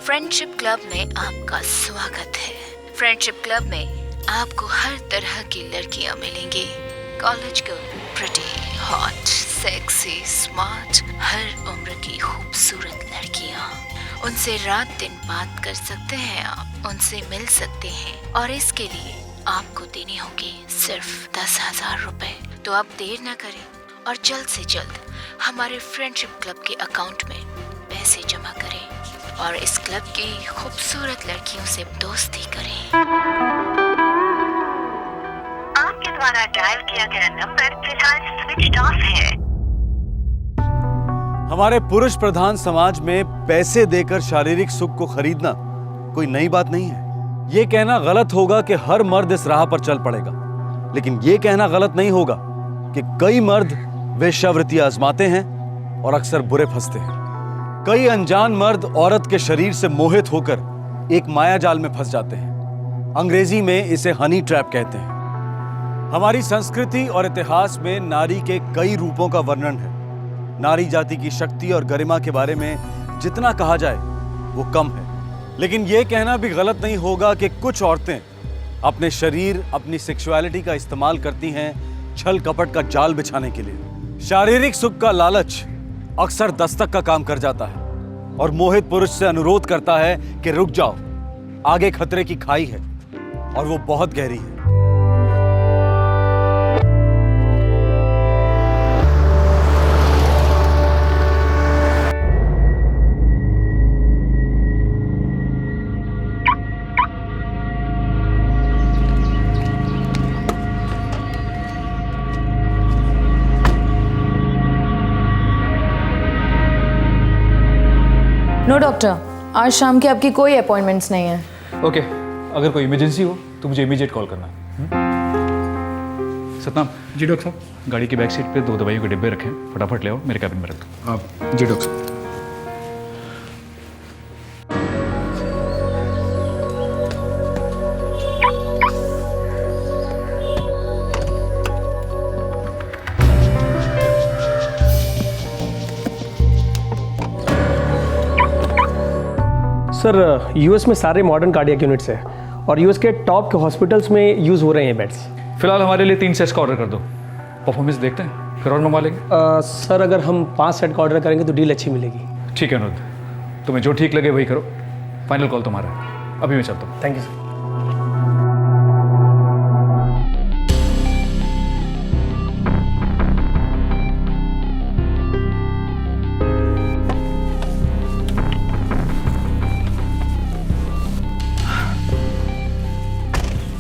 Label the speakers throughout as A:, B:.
A: Friendship club में आपका स्वागत है। फ्रेंडशिप क्लब में आपको हर तरह की लड़कियां मिलेंगी। College girl, pretty, hot, sexy, smart, हर उम्र की खूबसूरत लड़कियां। उनसे रात दिन बात कर सकते हैं आप, उनसे मिल सकते हैं और इसके लिए आपको देनी होगी सिर्फ 10,000 रुपए। तो आप देर ना करें और जल्द से जल्द हमारे फ्रेंडशिप क्लब के अकाउंट में पैसे जमा करें और इस क्लब की खूबसूरत लड़कियों से दोस्ती करें। आपके द्वारा डायल किया गया नंबर फिलहाल स्विच ऑफ है।
B: हमारे पुरुष प्रधान समाज में पैसे देकर शारीरिक सुख को खरीदना कोई नई बात नहीं है। ये कहना गलत होगा कि हर मर्द इस राह पर चल पड़ेगा, लेकिन ये कहना गलत नहीं होगा कि कई मर्द वेश्यावृत्ति आजमाते हैं और अक्सर बुरे फंसते हैं। कई अनजान मर्द औरत के शरीर से मोहित होकर एक माया जाल में फंस जाते हैं। अंग्रेजी में इसे हनी ट्रैप कहते हैं। हमारी संस्कृति और इतिहास में नारी के कई रूपों का वर्णन है। नारी जाति की शक्ति और गरिमा के बारे में जितना कहा जाए वो कम है, लेकिन यह कहना भी गलत नहीं होगा कि कुछ औरतें अपने शरीर, अपनी सेक्सुअलिटी का इस्तेमाल करती हैं छल कपट का जाल बिछाने के लिए। शारीरिक सुख का लालच अक्सर दस्तक का काम कर जाता है और मोहित पुरुष से अनुरोध करता है कि रुक जाओ, आगे खतरे की खाई है और वो बहुत गहरी है।
C: नो डॉक्टर, आज शाम की आपकी कोई अपॉइंटमेंट्स नहीं है।
D: ओके, अगर कोई इमरजेंसी हो तो मुझे इमीडिएट कॉल करना। सतनाम।
E: जी डॉक्टर साहब।
D: गाड़ी की बैक सीट पे 2 दवाइयों के डिब्बे रखें, फटाफट ले आओ, मेरे कैबिन में रख दो।
E: आप जी डॉक्टर साहब।
F: सर, यूएस में सारे मॉडर्न कार्डियक यूनिट्स हैं और यूएस के टॉप के हॉस्पिटल्स में यूज़ हो रहे हैं बेड्स।
D: फिलहाल हमारे लिए 3 सेट्स का ऑर्डर कर दो, परफॉर्मेंस देखते हैं, फिर और मंगवा लेंगे।
F: सर, अगर हम 5 सेट का ऑर्डर करेंगे तो डील अच्छी मिलेगी।
D: ठीक है अनुरुद्ध, तुम्हें जो ठीक लगे वही करो, फाइनल कॉल तुम्हारा है। अभी मैं चलता हूँ।
F: Thank you sir.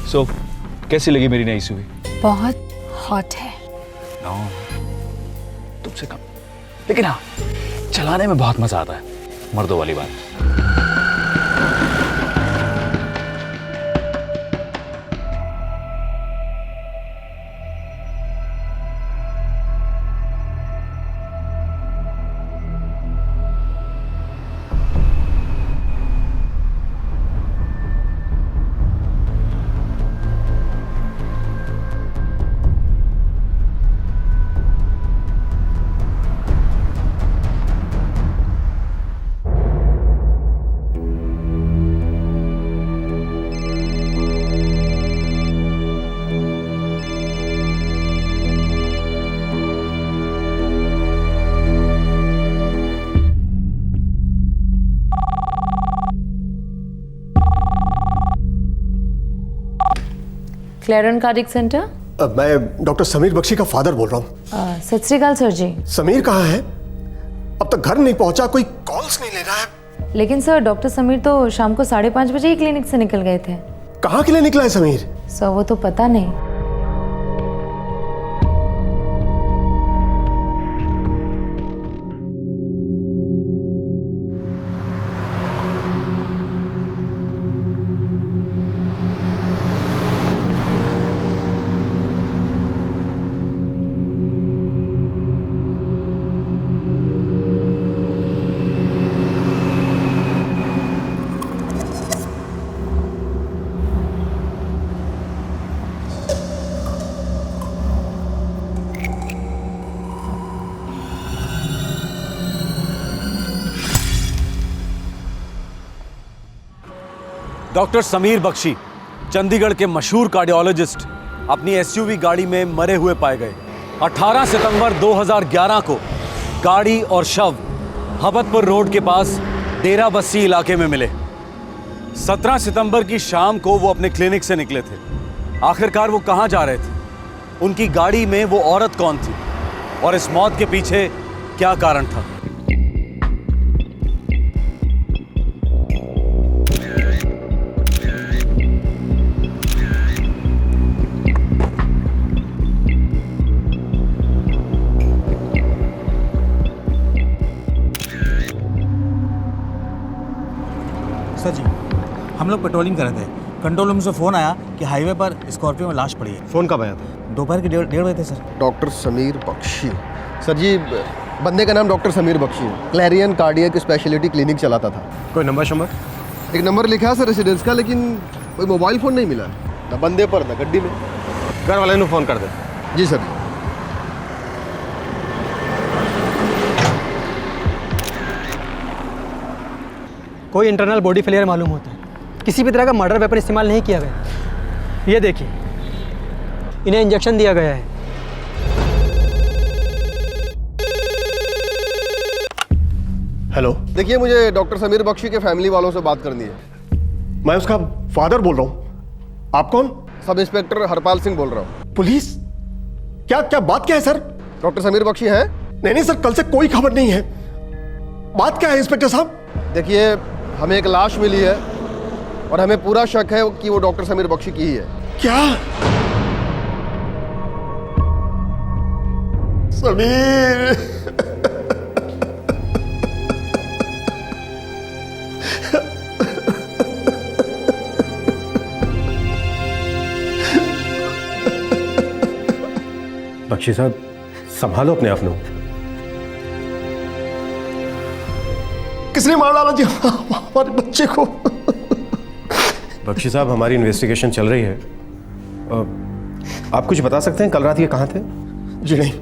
D: सो कैसी लगी मेरी नई सुई?
C: बहुत हॉट है।
D: तुमसे कम, लेकिन हाँ, चलाने में बहुत मजा आता है, मर्दों वाली बात।
C: क्लेरन कार्डिक सेंटर।
G: मैं डॉक्टर समीर बख्शी का फादर बोल रहा हूँ।
C: सत श्री अकाल सर जी।
G: समीर कहाँ है? अब तक घर नहीं पहुंचा, कोई कॉल्स नहीं ले रहा है।
C: लेकिन सर, डॉक्टर समीर तो शाम को 5:30 बजे ही क्लिनिक से निकल गए थे।
G: कहाँ के लिए निकला है समीर?
C: सर, वो तो पता नहीं।
B: डॉक्टर समीर बख्शी, चंडीगढ़ के मशहूर कार्डियोलॉजिस्ट, अपनी एसयूवी गाड़ी में मरे हुए पाए गए। 18 सितंबर 2011 को गाड़ी और शव हबतपुर रोड के पास डेरा बस्सी इलाके में मिले। 17 सितंबर की शाम को वो अपने क्लिनिक से निकले थे। आखिरकार वो कहाँ जा रहे थे? उनकी गाड़ी में वो औरत कौन थी? और इस मौत के पीछे क्या कारण था?
H: सर जी, हम लोग पेट्रोलिंग कर रहे थे। कंट्रोल रूम से फ़ोन आया कि हाईवे पर स्कॉर्पियो में लाश पड़ी है।
G: फोन कब आया था?
H: दोपहर के 1:30 बजे थे sir.
G: Doctor Sameer Bakshi. Sir ji, बंदे का नाम डॉक्टर समीर बख्शी है। क्लैरियन कार्डियक स्पेशलिटी क्लिनिक चलाता था। कोई नंबर? एक नंबर लिखा है सर रेसिडेंस का, लेकिन कोई मोबाइल फ़ोन नहीं मिला, ना बंदे पर ना गड्डी में। घर वाले ने फ़ोन कर दे। जी सर।
I: कोई इंटरनल बॉडी फेलियर मालूम होता है। किसी भी तरह का मर्डर वेपन इस्तेमाल नहीं किया गया। ये देखिए, इन्हें इंजेक्शन दिया गया है।
G: हेलो, देखिए मुझे डॉक्टर समीर बख्शी के फैमिली वालों से बात करनी है। मैं उसका फादर बोल रहा हूँ। आप कौन? सब इंस्पेक्टर हरपाल सिंह बोल रहा हूँ। पुलिस? क्या क्या बात क्या है सर? डॉक्टर समीर बख्शी हैं? नहीं सर, कल से कोई खबर नहीं है। बात क्या है इंस्पेक्टर साहब? देखिए, हमें एक लाश मिली है और हमें पूरा शक है कि वो डॉक्टर समीर बख्शी की ही है। क्या? समीर
J: बख्शी साहब, संभालो अपने आप को।
G: किसने मार डाला जी हमारे बच्चे को?
J: बख्शी साहब, हमारी इन्वेस्टिगेशन चल रही है। आप कुछ बता सकते हैं कल रात ये कहाँ थे?
G: जी नहीं,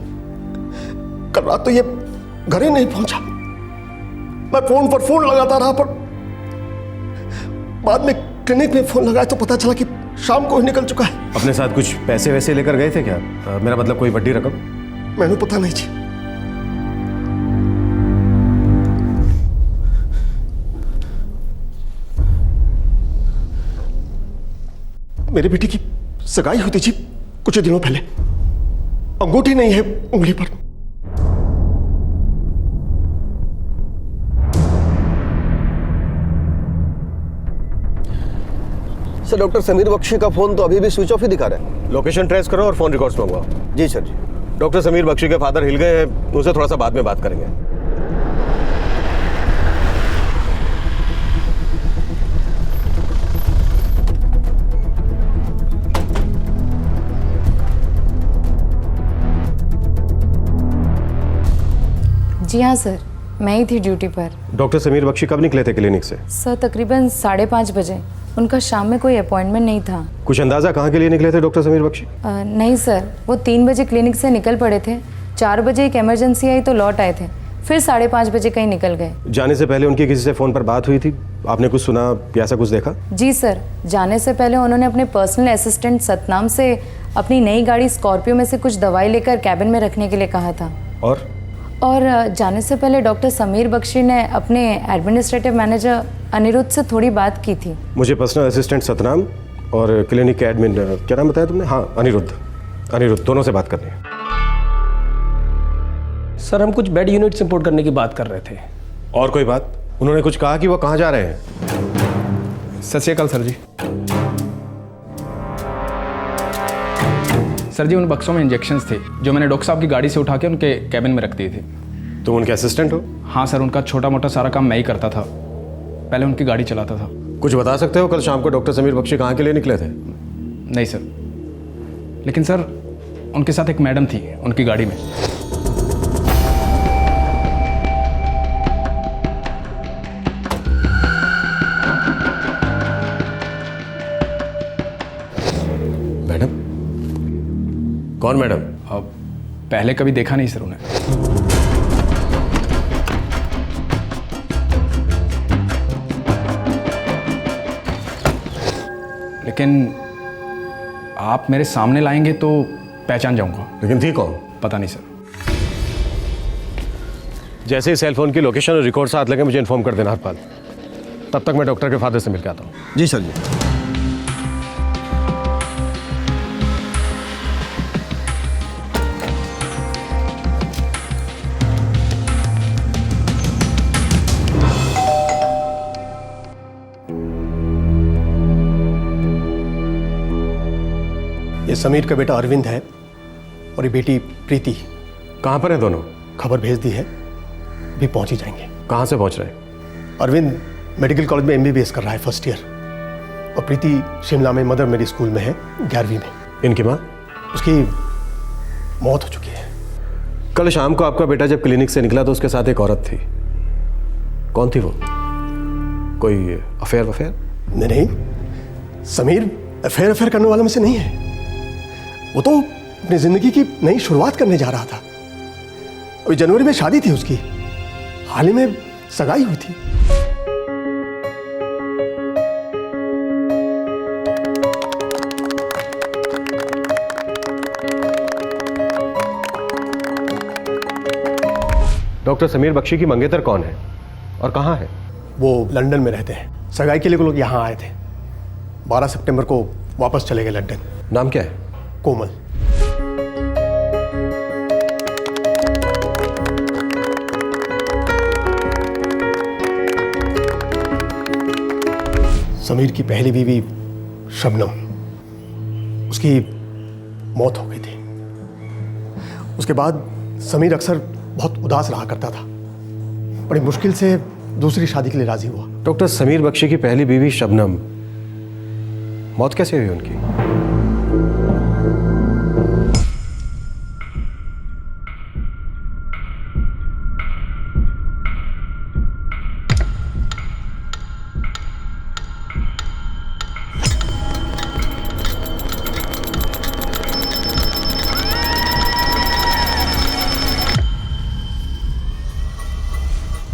G: कल रात तो ये घर ही नहीं पहुंचा। मैं फोन पर फोन लगाता रहा, पर बाद में क्लिनिक में फोन लगाया तो पता चला कि शाम को ही निकल चुका है।
J: अपने साथ कुछ पैसे वैसे लेकर गए थे क्या? मेरा मतलब कोई बड़ी रकम?
G: मैंने पता नहीं जी। मेरी बेटी की सगाई हुई थी जी कुछ दिनों पहले। अंगूठी नहीं है उंगली पर। सर, डॉक्टर समीर बख्शी का फोन तो अभी भी स्विच ऑफ ही दिखा रहा है।
J: लोकेशन ट्रेस करो और फोन रिकॉर्ड्स मंगवाओ।
G: जी सर जी।
J: डॉक्टर समीर बख्शी के फादर हिल गए हैं, उनसे थोड़ा सा बाद में बात करेंगे।
C: जी हाँ सर, मैं ही थी ड्यूटी पर।
J: डॉक्टर समीर बख्शी कब निकले थे क्लिनिक से?
C: सर तकरीबन 5:30 बजे। उनका शाम में कोई अपॉइंटमेंट नहीं था।
J: कुछ अंदाजा कहाँ के लिए निकले थे डॉक्टर समीर बख्शी?
C: नहीं सर, वो 3 बजे क्लिनिक से निकल पड़े थे। 4 बजे एक इमरजेंसी आई तो लौट आए थे, फिर 5:30 बजे कहीं निकल गए।
J: जाने से पहले उनकी किसी से फोन पर बात हुई थी? आपने कुछ सुना या ऐसा कुछ देखा?
C: जी सर, जाने से पहले उन्होंने अपने पर्सनल असिस्टेंट सतनाम से अपनी नई गाड़ी स्कॉर्पियो में से कुछ दवाई लेकर कैबिन में रखने के लिए कहा था। और जाने से पहले डॉक्टर समीर बख्शी ने अपने एडमिनिस्ट्रेटिव मैनेजर अनिरुद्ध से थोड़ी बात की थी।
J: मुझे पर्सनल असिस्टेंट सतनाम और क्लिनिक के एडमिन, क्या नाम बताया तुमने? हाँ, अनिरुद्ध दोनों से बात करनी है।
F: सर, हम कुछ बेड यूनिट्स इंपोर्ट करने की बात कर रहे थे।
J: और कोई बात? उन्होंने कुछ कहा कि वो कहाँ जा रहे हैं?
E: सत श्री अकाल सर जी। सर जी, उन बक्सों में इंजेक्शंस थे जो मैंने डॉक्टर साहब की गाड़ी से उठा के उनके कैबिन में रख दिए थे।
J: तुम उनके असिस्टेंट हो?
E: हाँ सर, उनका छोटा मोटा सारा काम मैं ही करता था, पहले उनकी गाड़ी चलाता था।
J: कुछ बता सकते हो कल शाम को डॉक्टर समीर बख्शी कहाँ के लिए निकले थे?
E: नहीं सर, लेकिन सर उनके साथ एक मैडम थी उनकी गाड़ी में।
J: मैडम? कौन मैडम?
E: पहले कभी देखा नहीं सर उन्हें। लेकिन आप मेरे सामने लाएंगे तो पहचान जाऊंगा।
J: लेकिन थी कौन?
E: पता नहीं सर।
J: जैसे ही सेल फोन की लोकेशन और रिकॉर्ड साथ लगे मुझे इन्फॉर्म कर देना हरपाल। तब तक मैं डॉक्टर के फादर से मिलकर आता हूँ।
G: जी सर जी। ये समीर का बेटा अरविंद है और ये बेटी प्रीति।
J: कहाँ पर हैं दोनों?
G: खबर भेज दी है, भी पहुंच ही जाएंगे।
J: कहाँ से पहुँच रहे हैं?
G: अरविंद मेडिकल कॉलेज में एमबीबीएस कर रहा है, फर्स्ट ईयर। और प्रीति शिमला में मदर मेरी स्कूल में है, 11वीं में।
J: इनकी माँ?
G: उसकी मौत हो चुकी है।
J: कल शाम को आपका बेटा जब क्लिनिक से निकला तो उसके साथ एक औरत थी। कौन थी वो? कोई अफेयर?
G: नहीं, समीर अफेयर करने वालों में से नहीं है। वो तो अपनी जिंदगी की नई शुरुआत करने जा रहा था। अभी जनवरी में शादी थी उसकी, हाल ही में सगाई हुई थी।
J: डॉक्टर समीर बख्शी की मंगेतर कौन है और कहाँ है?
G: वो लंदन में रहते हैं। सगाई के लिए वो लोग यहाँ आए थे। 12 सितंबर को वापस चले गए लंदन।
J: नाम क्या है?
G: कोमल। समीर की पहली बीवी शबनम, उसकी मौत हो गई थी। उसके बाद समीर अक्सर बहुत उदास रहा करता था। बड़ी मुश्किल से दूसरी शादी के लिए राजी हुआ।
J: डॉक्टर समीर बख्शी की पहली बीवी शबनम, मौत कैसे हुई उनकी?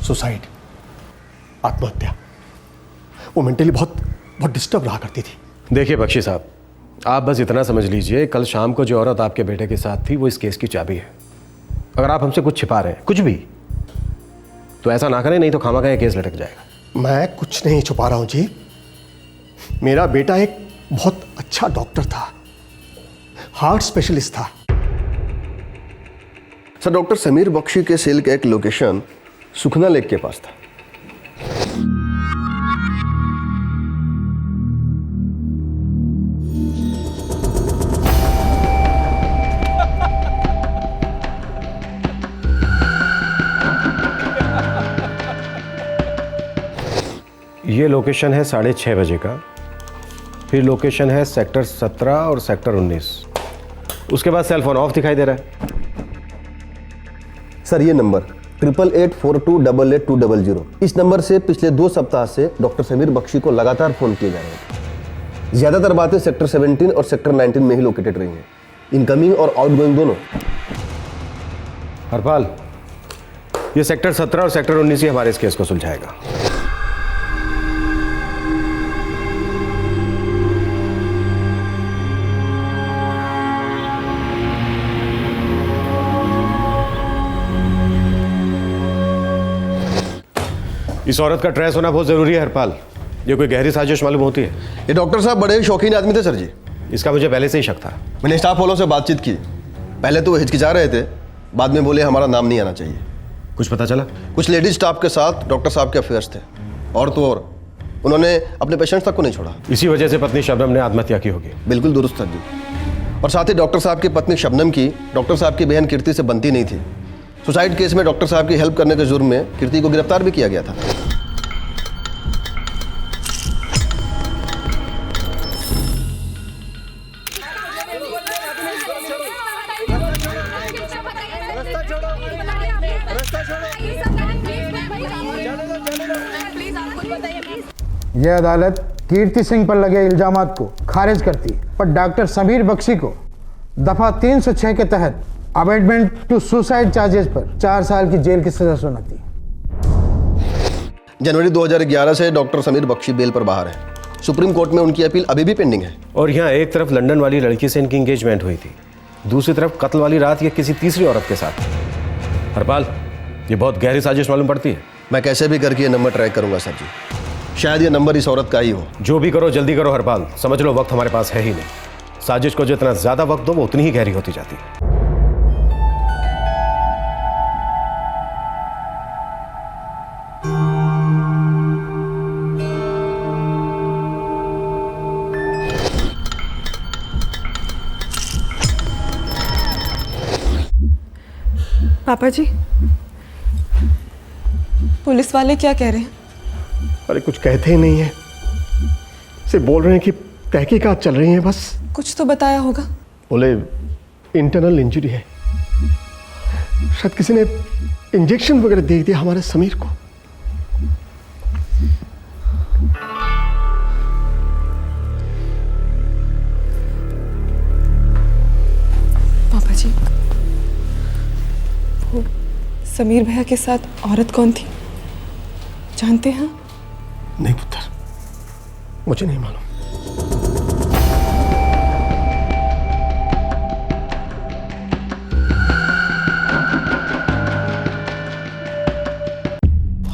G: सुसाइड, आत्महत्या। वो मेंटली बहुत डिस्टर्ब रहा करती थी।
J: देखिए बख्शी साहब, आप बस इतना समझ लीजिए, कल शाम को जो औरत आपके बेटे के साथ थी वो इस केस की चाबी है। अगर आप हमसे कुछ छिपा रहे हैं, कुछ भी, तो ऐसा ना करें, नहीं तो खामखा ये केस लटक जाएगा।
G: मैं कुछ नहीं छुपा रहा हूं जी। मेरा बेटा एक बहुत अच्छा डॉक्टर था, हार्ट स्पेशलिस्ट था।
K: सर, डॉक्टर समीर बख्शी के सेल का एक लोकेशन सुखना लेक के पास था।
J: ये लोकेशन है 6:30 बजे का। फिर लोकेशन है सेक्टर 17 और सेक्टर 19। उसके बाद सेल फोन ऑफ दिखाई दे रहा है।
K: सर, ये नंबर 8884288200, इस नंबर से पिछले 2 सप्ताह से डॉक्टर समीर बख्शी को लगातार फोन किए जा रहे हैं। ज्यादातर बातें सेक्टर 17 और सेक्टर 19 में ही लोकेटेड रही हैं, इनकमिंग और आउटगोइंग दोनों।
J: हरपाल, ये सेक्टर 17 और सेक्टर 19 ही हमारे इस केस को सुलझाएगा। इस औरत का ट्रेस होना बहुत जरूरी है हरपाल। ये कोई गहरी साजिश मालूम होती है।
K: ये डॉक्टर साहब बड़े ही शौकीन आदमी थे सर जी।
J: इसका मुझे पहले से ही शक था।
K: मैंने स्टाफ वालों से बातचीत की। पहले तो वो हिचकिचा रहे थे, बाद में बोले हमारा नाम नहीं आना चाहिए।
J: कुछ पता चला?
K: कुछ लेडीज स्टाफ के साथ डॉक्टर साहब के अफेयर्स थे, और तो और उन्होंने अपने पेशेंट्स तक को नहीं छोड़ा।
J: इसी वजह से पत्नी शबनम ने आत्महत्या की होगी।
K: बिल्कुल दुरुस्त सर जी। और साथ ही डॉक्टर साहब की पत्नी शबनम की डॉक्टर साहब की बहन कीर्ति से बनती नहीं थी। सुसाइड केस में डॉक्टर साहब की हेल्प करने के जुर्म में कीर्ति को गिरफ्तार भी किया गया था।
L: यह अदालत कीर्ति सिंह पर लगे इल्जामात को खारिज करती है, पर डॉक्टर समीर बख्शी को दफा 306 के तहत अबेटमेंट टू सुसाइड चार्जेस पर 4 साल की जेल की सजा सुनाती है।
K: जनवरी 2011 से डॉक्टर समीर बख्शी बेल पर बाहर है। सुप्रीम कोर्ट में उनकी अपील अभी भी पेंडिंग है।
J: और यहाँ एक तरफ लंदन वाली लड़की से इनकी एंगेजमेंट हुई थी, दूसरी तरफ कत्ल वाली रात ये किसी तीसरी औरत के साथ। हरपाल, ये बहुत गहरी साजिश मालूम पड़ती है।
K: मैं कैसे भी करके ये नंबर ट्रैक करूंगा सर जी। शायद ये नंबर इस औरत का ही हो।
J: जो भी करो जल्दी करो हरपाल, समझ लो वक्त हमारे पास है ही नहीं। साजिश को जितना ज्यादा वक्त दो वो उतनी ही गहरी होती जाती है।
M: पापा जी, पुलिस वाले क्या कह रहे हैं?
G: अरे कुछ कहते ही नहीं है, सिर्फ बोल रहे हैं कि तहकीकात चल रही है बस।
M: कुछ तो बताया होगा।
G: बोले इंटरनल इंजरी है, शायद किसी ने इंजेक्शन वगैरह दे दिया हमारे समीर को।
M: पापा जी, वो समीर भैया के साथ औरत कौन थी जानते हैं?
G: नहीं पुत्र, मुझे नहीं मालूम।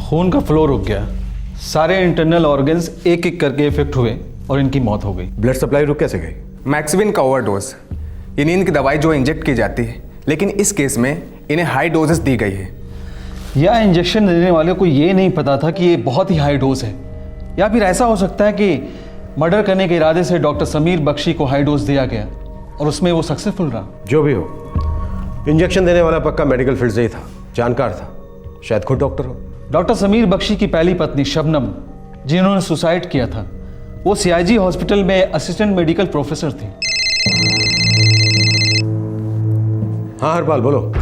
B: खून का फ्लो रुक गया, सारे इंटरनल ऑर्गन्स एक एक करके इफेक्ट हुए और इनकी मौत हो गई।
J: ब्लड सप्लाई रुक कैसे गई?
E: मैक्सिविन का ओवरडोज, ये नींद की दवाई जो इंजेक्ट की जाती है, लेकिन इस केस में इन्हें हाई डोजेस दी गई है।
B: या इंजेक्शन देने वाले को ये नहीं पता था कि ये बहुत ही हाई डोज है, या फिर ऐसा हो सकता है कि मर्डर करने के इरादे से डॉक्टर समीर बख्शी को हाई डोज दिया गया और उसमें वो सक्सेसफुल रहा।
J: जो भी हो, इंजेक्शन देने वाला पक्का मेडिकल फील्ड से ही था, जानकार था, शायद खुद डॉक्टर हो।
B: डॉक्टर समीर बख्शी की पहली पत्नी शबनम, जिन्होंने सुसाइड किया था, वो सीआईजी हॉस्पिटल में असिस्टेंट मेडिकल प्रोफेसर थी।
J: हाँ हरपाल बोलो।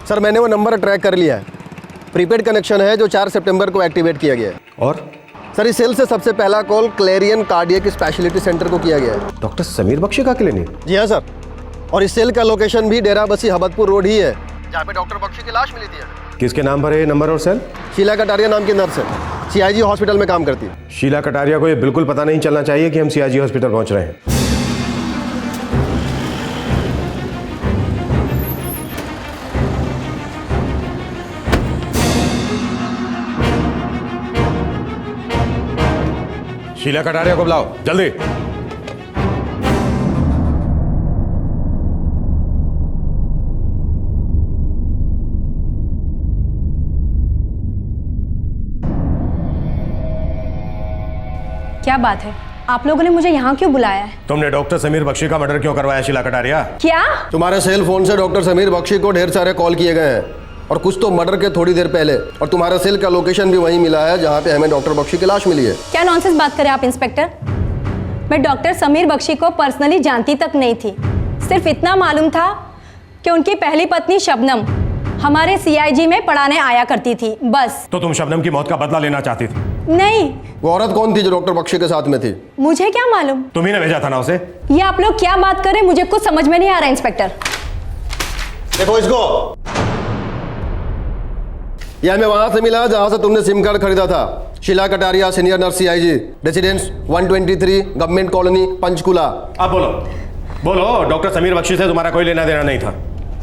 K: सर मैंने वो नंबर ट्रैक कर लिया है, प्रीपेड कनेक्शन है जो 4 सितंबर को एक्टिवेट किया गया है।
J: और
K: सर इस सेल से सबसे पहला call clarion cardiac speciality centre को किया गया है।
J: डॉक्टर समीर बख्शी का क्लिनिक?
K: जी हाँ सर, और इस सेल का लोकेशन भी डेरा बसी हबतपुर रोड ही है, जहाँ पे डॉक्टर बख्शी की लाश मिली थी।
J: किसके नाम पर है ये नंबर और सेल?
K: शीला कटारिया नाम की नर्स है, सीआईजी हॉस्पिटल में काम करती है।
J: शीला कटारिया को ये बिल्कुल पता नहीं चलना चाहिए कि हम सीआईजी हॉस्पिटल पहुंच रहे हैं। शीला कटारिया को बुलाओ जल्दी।
C: क्या बात है, आप लोगों ने मुझे यहाँ क्यों बुलाया है?
J: तुमने डॉक्टर समीर बख्शी का मर्डर क्यों करवाया शीला कटारिया?
C: क्या?
K: तुम्हारे सेल फोन से डॉक्टर समीर बख्शी को ढेर सारे कॉल किए गए हैं, और कुछ तो मर्डर के थोड़ी देर पहले, और तुम्हारे सेल का लोकेशन भी वहीं मिला है जहाँ पे हमें डॉक्टर बख्शी की लाश मिली है।
C: क्या नॉनसेंस बात करें आप इंस्पेक्टर? मैं डॉक्टर समीर बख्शी को पर्सनली जानती तक नहीं थी, सिर्फ इतना मालूम था कि उनकी पहली पत्नी शबनम हमारे सीआईजी में पढ़ाने आया करती थी, बस।
J: तो तुम शबनम की मौत का बदला लेना चाहती थी?
C: नहीं।
K: वो औरत कौन थी जो डॉक्टर बख्शी के साथ में थी?
C: मुझे क्या मालूम,
J: तुम्ही ने भेजा था ना उसे।
C: ये आप लोग क्या बात करें, मुझे कुछ समझ में नहीं आ रहा इंस्पेक्टर।
K: देखो इसको, यह हमें वहां से मिला जहां से तुमने सिम कार्ड खरीदा था। Sheela Kataria, senior nurse CIG, residence 123 government colony Panchkula.
J: अब बोलो बोलो, डॉक्टर समीर बख्शी से तुम्हारा कोई लेना देना नहीं था,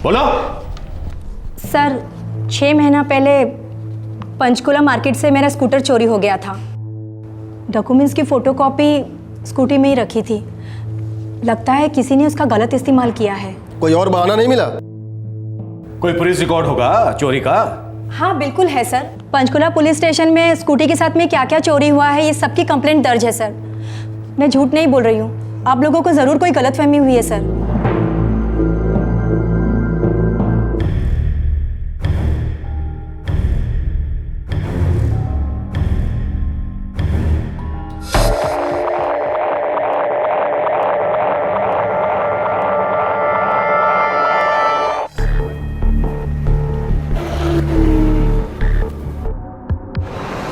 J: बोलो।
C: सर 6 महीना पहले पंचकुला मार्केट से मेरा स्कूटर चोरी हो गया था। डॉक्यूमेंट्स की फोटोकॉपी स्कूटी में ही रखी थी, लगता है किसी ने उसका गलत इस्तेमाल किया है।
K: कोई और बहाना नहीं मिला?
J: कोई पुलिस रिकॉर्ड होगा चोरी का?
C: हाँ बिल्कुल है सर, पंचकुला पुलिस स्टेशन में स्कूटी के साथ में क्या क्या चोरी हुआ है ये सबकी कंप्लेंट दर्ज है सर। मैं झूठ नहीं बोल रही हूँ, आप लोगों को ज़रूर कोई गलतफहमी हुई है सर।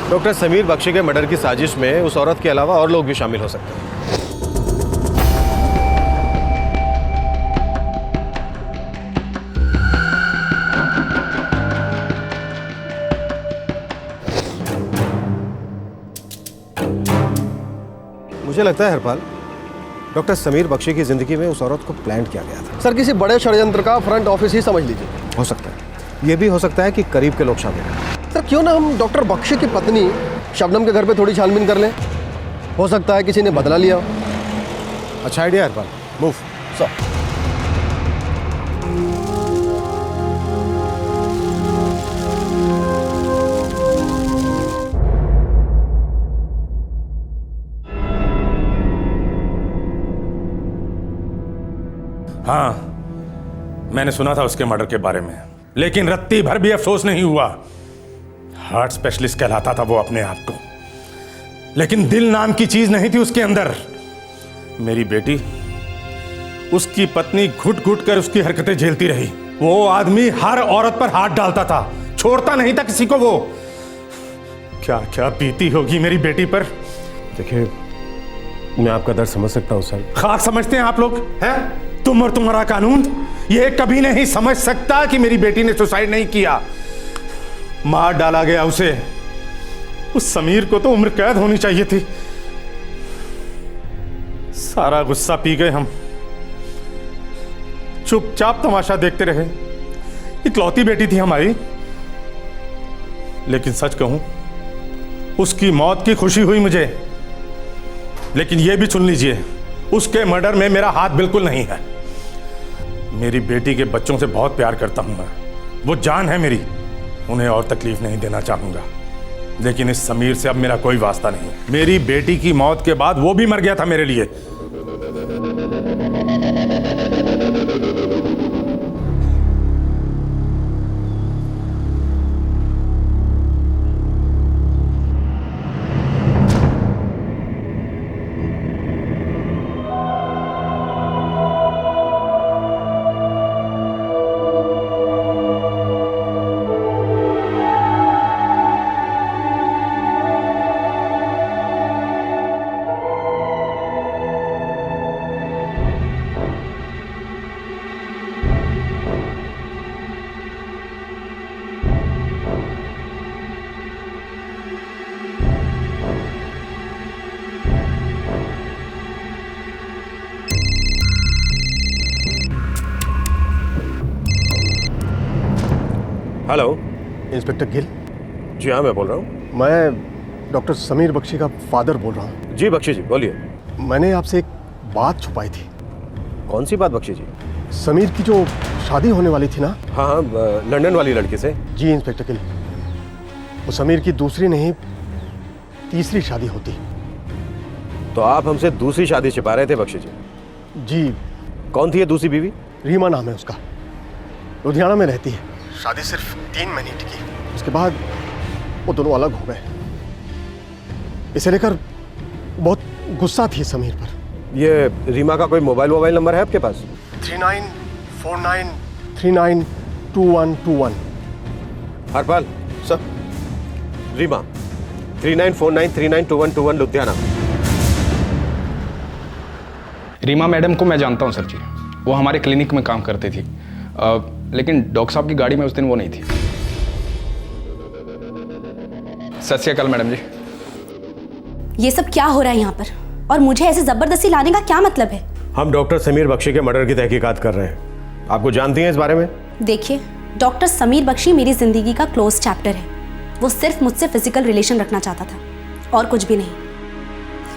J: डॉक्टर समीर बख्शी के मर्डर की साजिश में उस औरत के अलावा और लोग भी शामिल हो सकते हैं। मुझे लगता है हरपाल, डॉक्टर समीर बख्शी की जिंदगी में उस औरत को प्लान किया गया था।
G: सर किसी बड़े षड्यंत्र का फ्रंट ऑफिस ही समझ लीजिए।
J: हो सकता है, ये भी हो सकता है कि करीब के लोग शामिल हैं।
G: सर क्यों ना हम डॉक्टर बख्शी की पत्नी शबनम के घर पे थोड़ी छानबीन कर लें, हो सकता है किसी ने बदला लिया हो।
J: अच्छा आइडिया हरपाल, मूव।
G: सर
N: हाँ, मैंने सुना था उसके मर्डर के बारे में, लेकिन रत्ती भर भी अफसोस नहीं हुआ। हार्ट स्पेशलिस्ट कहलाता था वो अपने आप को, लेकिन दिल नाम की चीज नहीं थी उसके अंदर। मेरी बेटी, उसकी पत्नी घुट घुट कर उसकी हरकतें झेलती रही। वो आदमी हर औरत पर हाथ डालता था, छोड़ता नहीं था किसी को। वो क्या क्या बीती होगी मेरी बेटी पर।
J: देखिए, मैं आपका दर्द समझ सकता हूँ सर।
N: खाक समझते हैं आप लोग, हैं? तुम और तुम्हारा कानून ये कभी नहीं समझ सकता कि मेरी बेटी ने सुसाइड नहीं किया, मार डाला गया उसे। उस समीर को तो उम्र कैद होनी चाहिए थी। सारा गुस्सा पी गए हम, चुपचाप तमाशा देखते रहे। इकलौती बेटी थी हमारी, लेकिन सच कहूं, उसकी मौत की खुशी हुई मुझे। लेकिन यह भी सुन लीजिए, उसके मर्डर में मेरा हाथ बिल्कुल नहीं है। मेरी बेटी के बच्चों से बहुत प्यार करता हूं मैं, वो जान है मेरी, उन्हें और तकलीफ नहीं देना चाहूंगा। लेकिन इस समीर से अब मेरा कोई वास्ता नहीं। मेरी बेटी की मौत के बाद वो भी मर गया था मेरे लिए।
J: Hello,
G: inspector Gill.
J: जी हाँ, मैं बोल रहा हूँ।
G: मैं डॉक्टर समीर बख्शी का फादर बोल रहा हूँ।
J: जी बख्शी जी, बोलिए।
G: मैंने आपसे एक बात छुपाई थी।
J: कौन सी बात बख्शी जी?
G: समीर की जो शादी होने वाली थी ना।
J: हाँ हाँ, लंदन वाली लड़की से।
G: जी इंस्पेक्टर गिल, वो समीर की दूसरी नहीं तीसरी शादी होती।
J: तो आप हमसे दूसरी शादी छिपा रहे थे बख्शी जी?
G: जी।
J: कौन थी ये दूसरी बीवी?
G: रीमा नाम है उसका, लुधियाना में रहती है। शादी सिर्फ 3 महीने टिकी, उसके बाद वो दोनों अलग हो गए। इसे लेकर बहुत गुस्सा थी समीर पर।
J: ये रीमा का कोई मोबाइल नंबर है आपके पास?
G: 3949392121।
J: हरपाल
G: सर।
J: रीमा 3949392121 लुधियाना।
D: रीमा मैडम को मैं जानता हूँ सर जी, वो हमारे क्लिनिक में काम करती थी, लेकिन डॉक्टर साहब की गाड़ी में उस दिन वो नहीं थी। सत श्री अकाल मैडम जी।
O: ये सब क्या हो रहा है यहाँ पर, और मुझे ऐसे जबरदस्ती लाने का क्या मतलब है?
J: हम डॉक्टर समीर बख्शी के मर्डर की तहकीकात कर रहे हैं। आपको जानती हैं इस बारे में?
O: देखिए, डॉक्टर समीर बख्शी मेरी जिंदगी का क्लोज चैप्टर है। वो सिर्फ मुझसे फिजिकल रिलेशन रखना चाहता था और कुछ भी नहीं।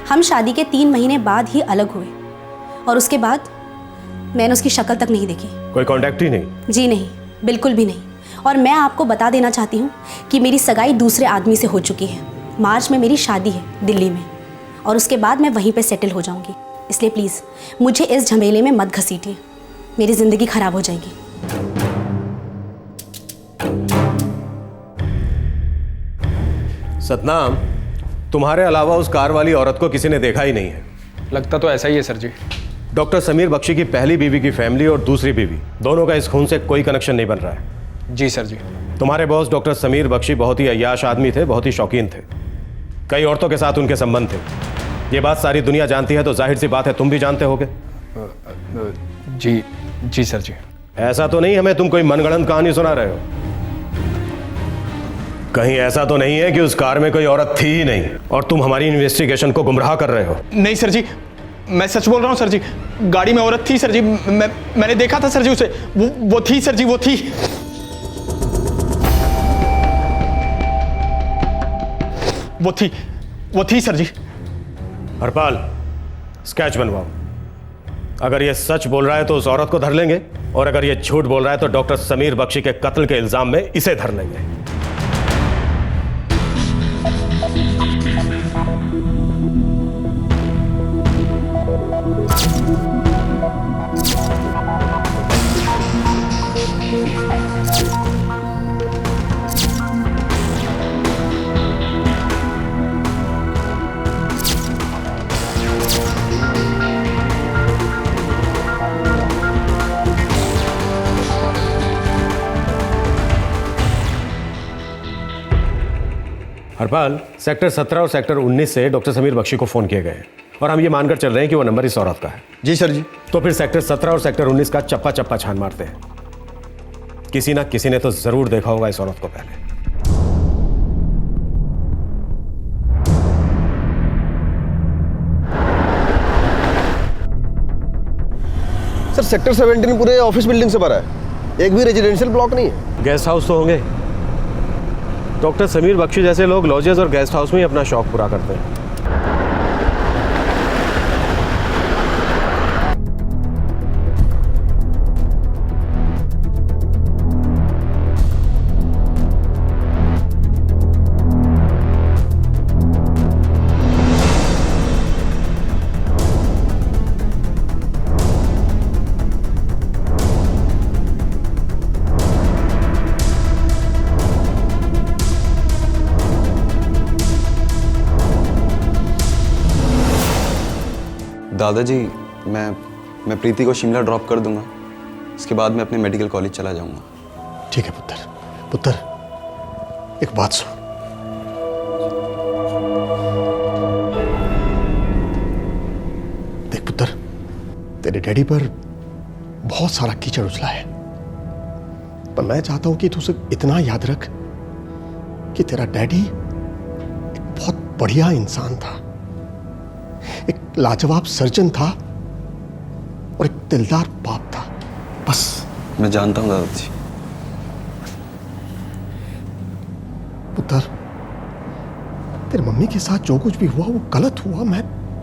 O: हम शादी के 3 महीने बाद ही अलग हुए और उसके बाद मैंने उसकी शक्ल तक नहीं देखी।
J: कोई कांटेक्ट ही नहीं?
O: जी नहीं, बिल्कुल भी नहीं। और मैं आपको बता देना चाहती हूँ कि मेरी सगाई दूसरे आदमी से हो चुकी है। मार्च में मेरी शादी है दिल्ली में, और उसके बाद मैं वहीं पे सेटल हो जाऊँगी। इसलिए प्लीज़ मुझे इस झमेले में मत घसीटिए, मेरी ज़िंदगी खराब हो जाएगी।
J: सतनाम, तुम्हारे अलावा उस कार वाली औरत को किसी ने देखा ही नहीं है।
D: लगता तो ऐसा ही है सर जी।
J: डॉक्टर समीर बख्शी की पहली बीवी की फैमिली और दूसरी बीवी दोनों का इस खून से कोई कनेक्शन नहीं बन रहा है।
D: जी सर जी।
J: तुम्हारे बॉस डॉक्टर समीर बख्शी बहुत ही अय्याश आदमी थे, बहुत ही शौकीन थे। कई औरतों के साथ उनके संबंध थे। ये बात सारी दुनिया जानती है, तो जाहिर सी बात है तुम भी जानते होगे।
D: जी जी सर जी।
J: ऐसा तो नहीं हमें तुम कोई मनगढ़ंत कहानी सुना रहे हो? कहीं ऐसा तो नहीं है कि उस कार में कोई औरत थी ही नहीं और तुम हमारी इन्वेस्टिगेशन को गुमराह कर रहे हो?
D: नहीं सर जी, मैं सच बोल रहा हूँ सर जी। गाड़ी में औरत थी सर जी। मैंने देखा था सर जी उसे। वो थी सर जी, वो थी। वो थी सर जी।
J: हरपाल, स्केच बनवाओ। अगर ये सच बोल रहा है तो उस औरत को धर लेंगे, और अगर ये झूठ बोल रहा है तो डॉक्टर समीर बख्शी के कत्ल के इल्जाम में इसे धर लेंगे। हरपाल, सेक्टर 17 और सेक्टर 19 से डॉक्टर समीर बख्शी को फोन किए गए और हम ये मानकर चल रहे हैं कि वो नंबर इस औरत का है।
K: जी सर जी।
J: तो फिर सेक्टर 17 और सेक्टर 19 का चप्पा चप्पा छान मारते हैं। किसी ना किसी ने तो जरूर देखा होगा इस औरत को पहले।
K: सर सेक्टर 17 पूरे ऑफिस बिल्डिंग से भरा है, एक भी रेजिडेंशियल ब्लॉक नहीं है।
J: गेस्ट हाउस तो होंगे। डॉक्टर समीर बख्शी जैसे लोग लॉजेस और गेस्ट हाउस में ही अपना शौक पूरा करते हैं।
P: दादाजी, मैं प्रीति को शिमला ड्रॉप कर दूंगा। इसके बाद मैं अपने मेडिकल कॉलेज चला जाऊंगा।
G: ठीक है पुत्र, एक बात सुन। देख पुत्र, तेरे डैडी पर बहुत सारा कीचड़ उछला है, पर मैं चाहता हूं कि तू सिर्फ इतना याद रख कि तेरा डैडी एक बहुत बढ़िया इंसान था, एक लाजवाब सर्जन था और एक दिलदार बाप था। बस।
P: मैं जानता हूं दादाजी।
G: पुत्र, तेरी मम्मी के साथ जो कुछ भी हुआ वो गलत हुआ, मैं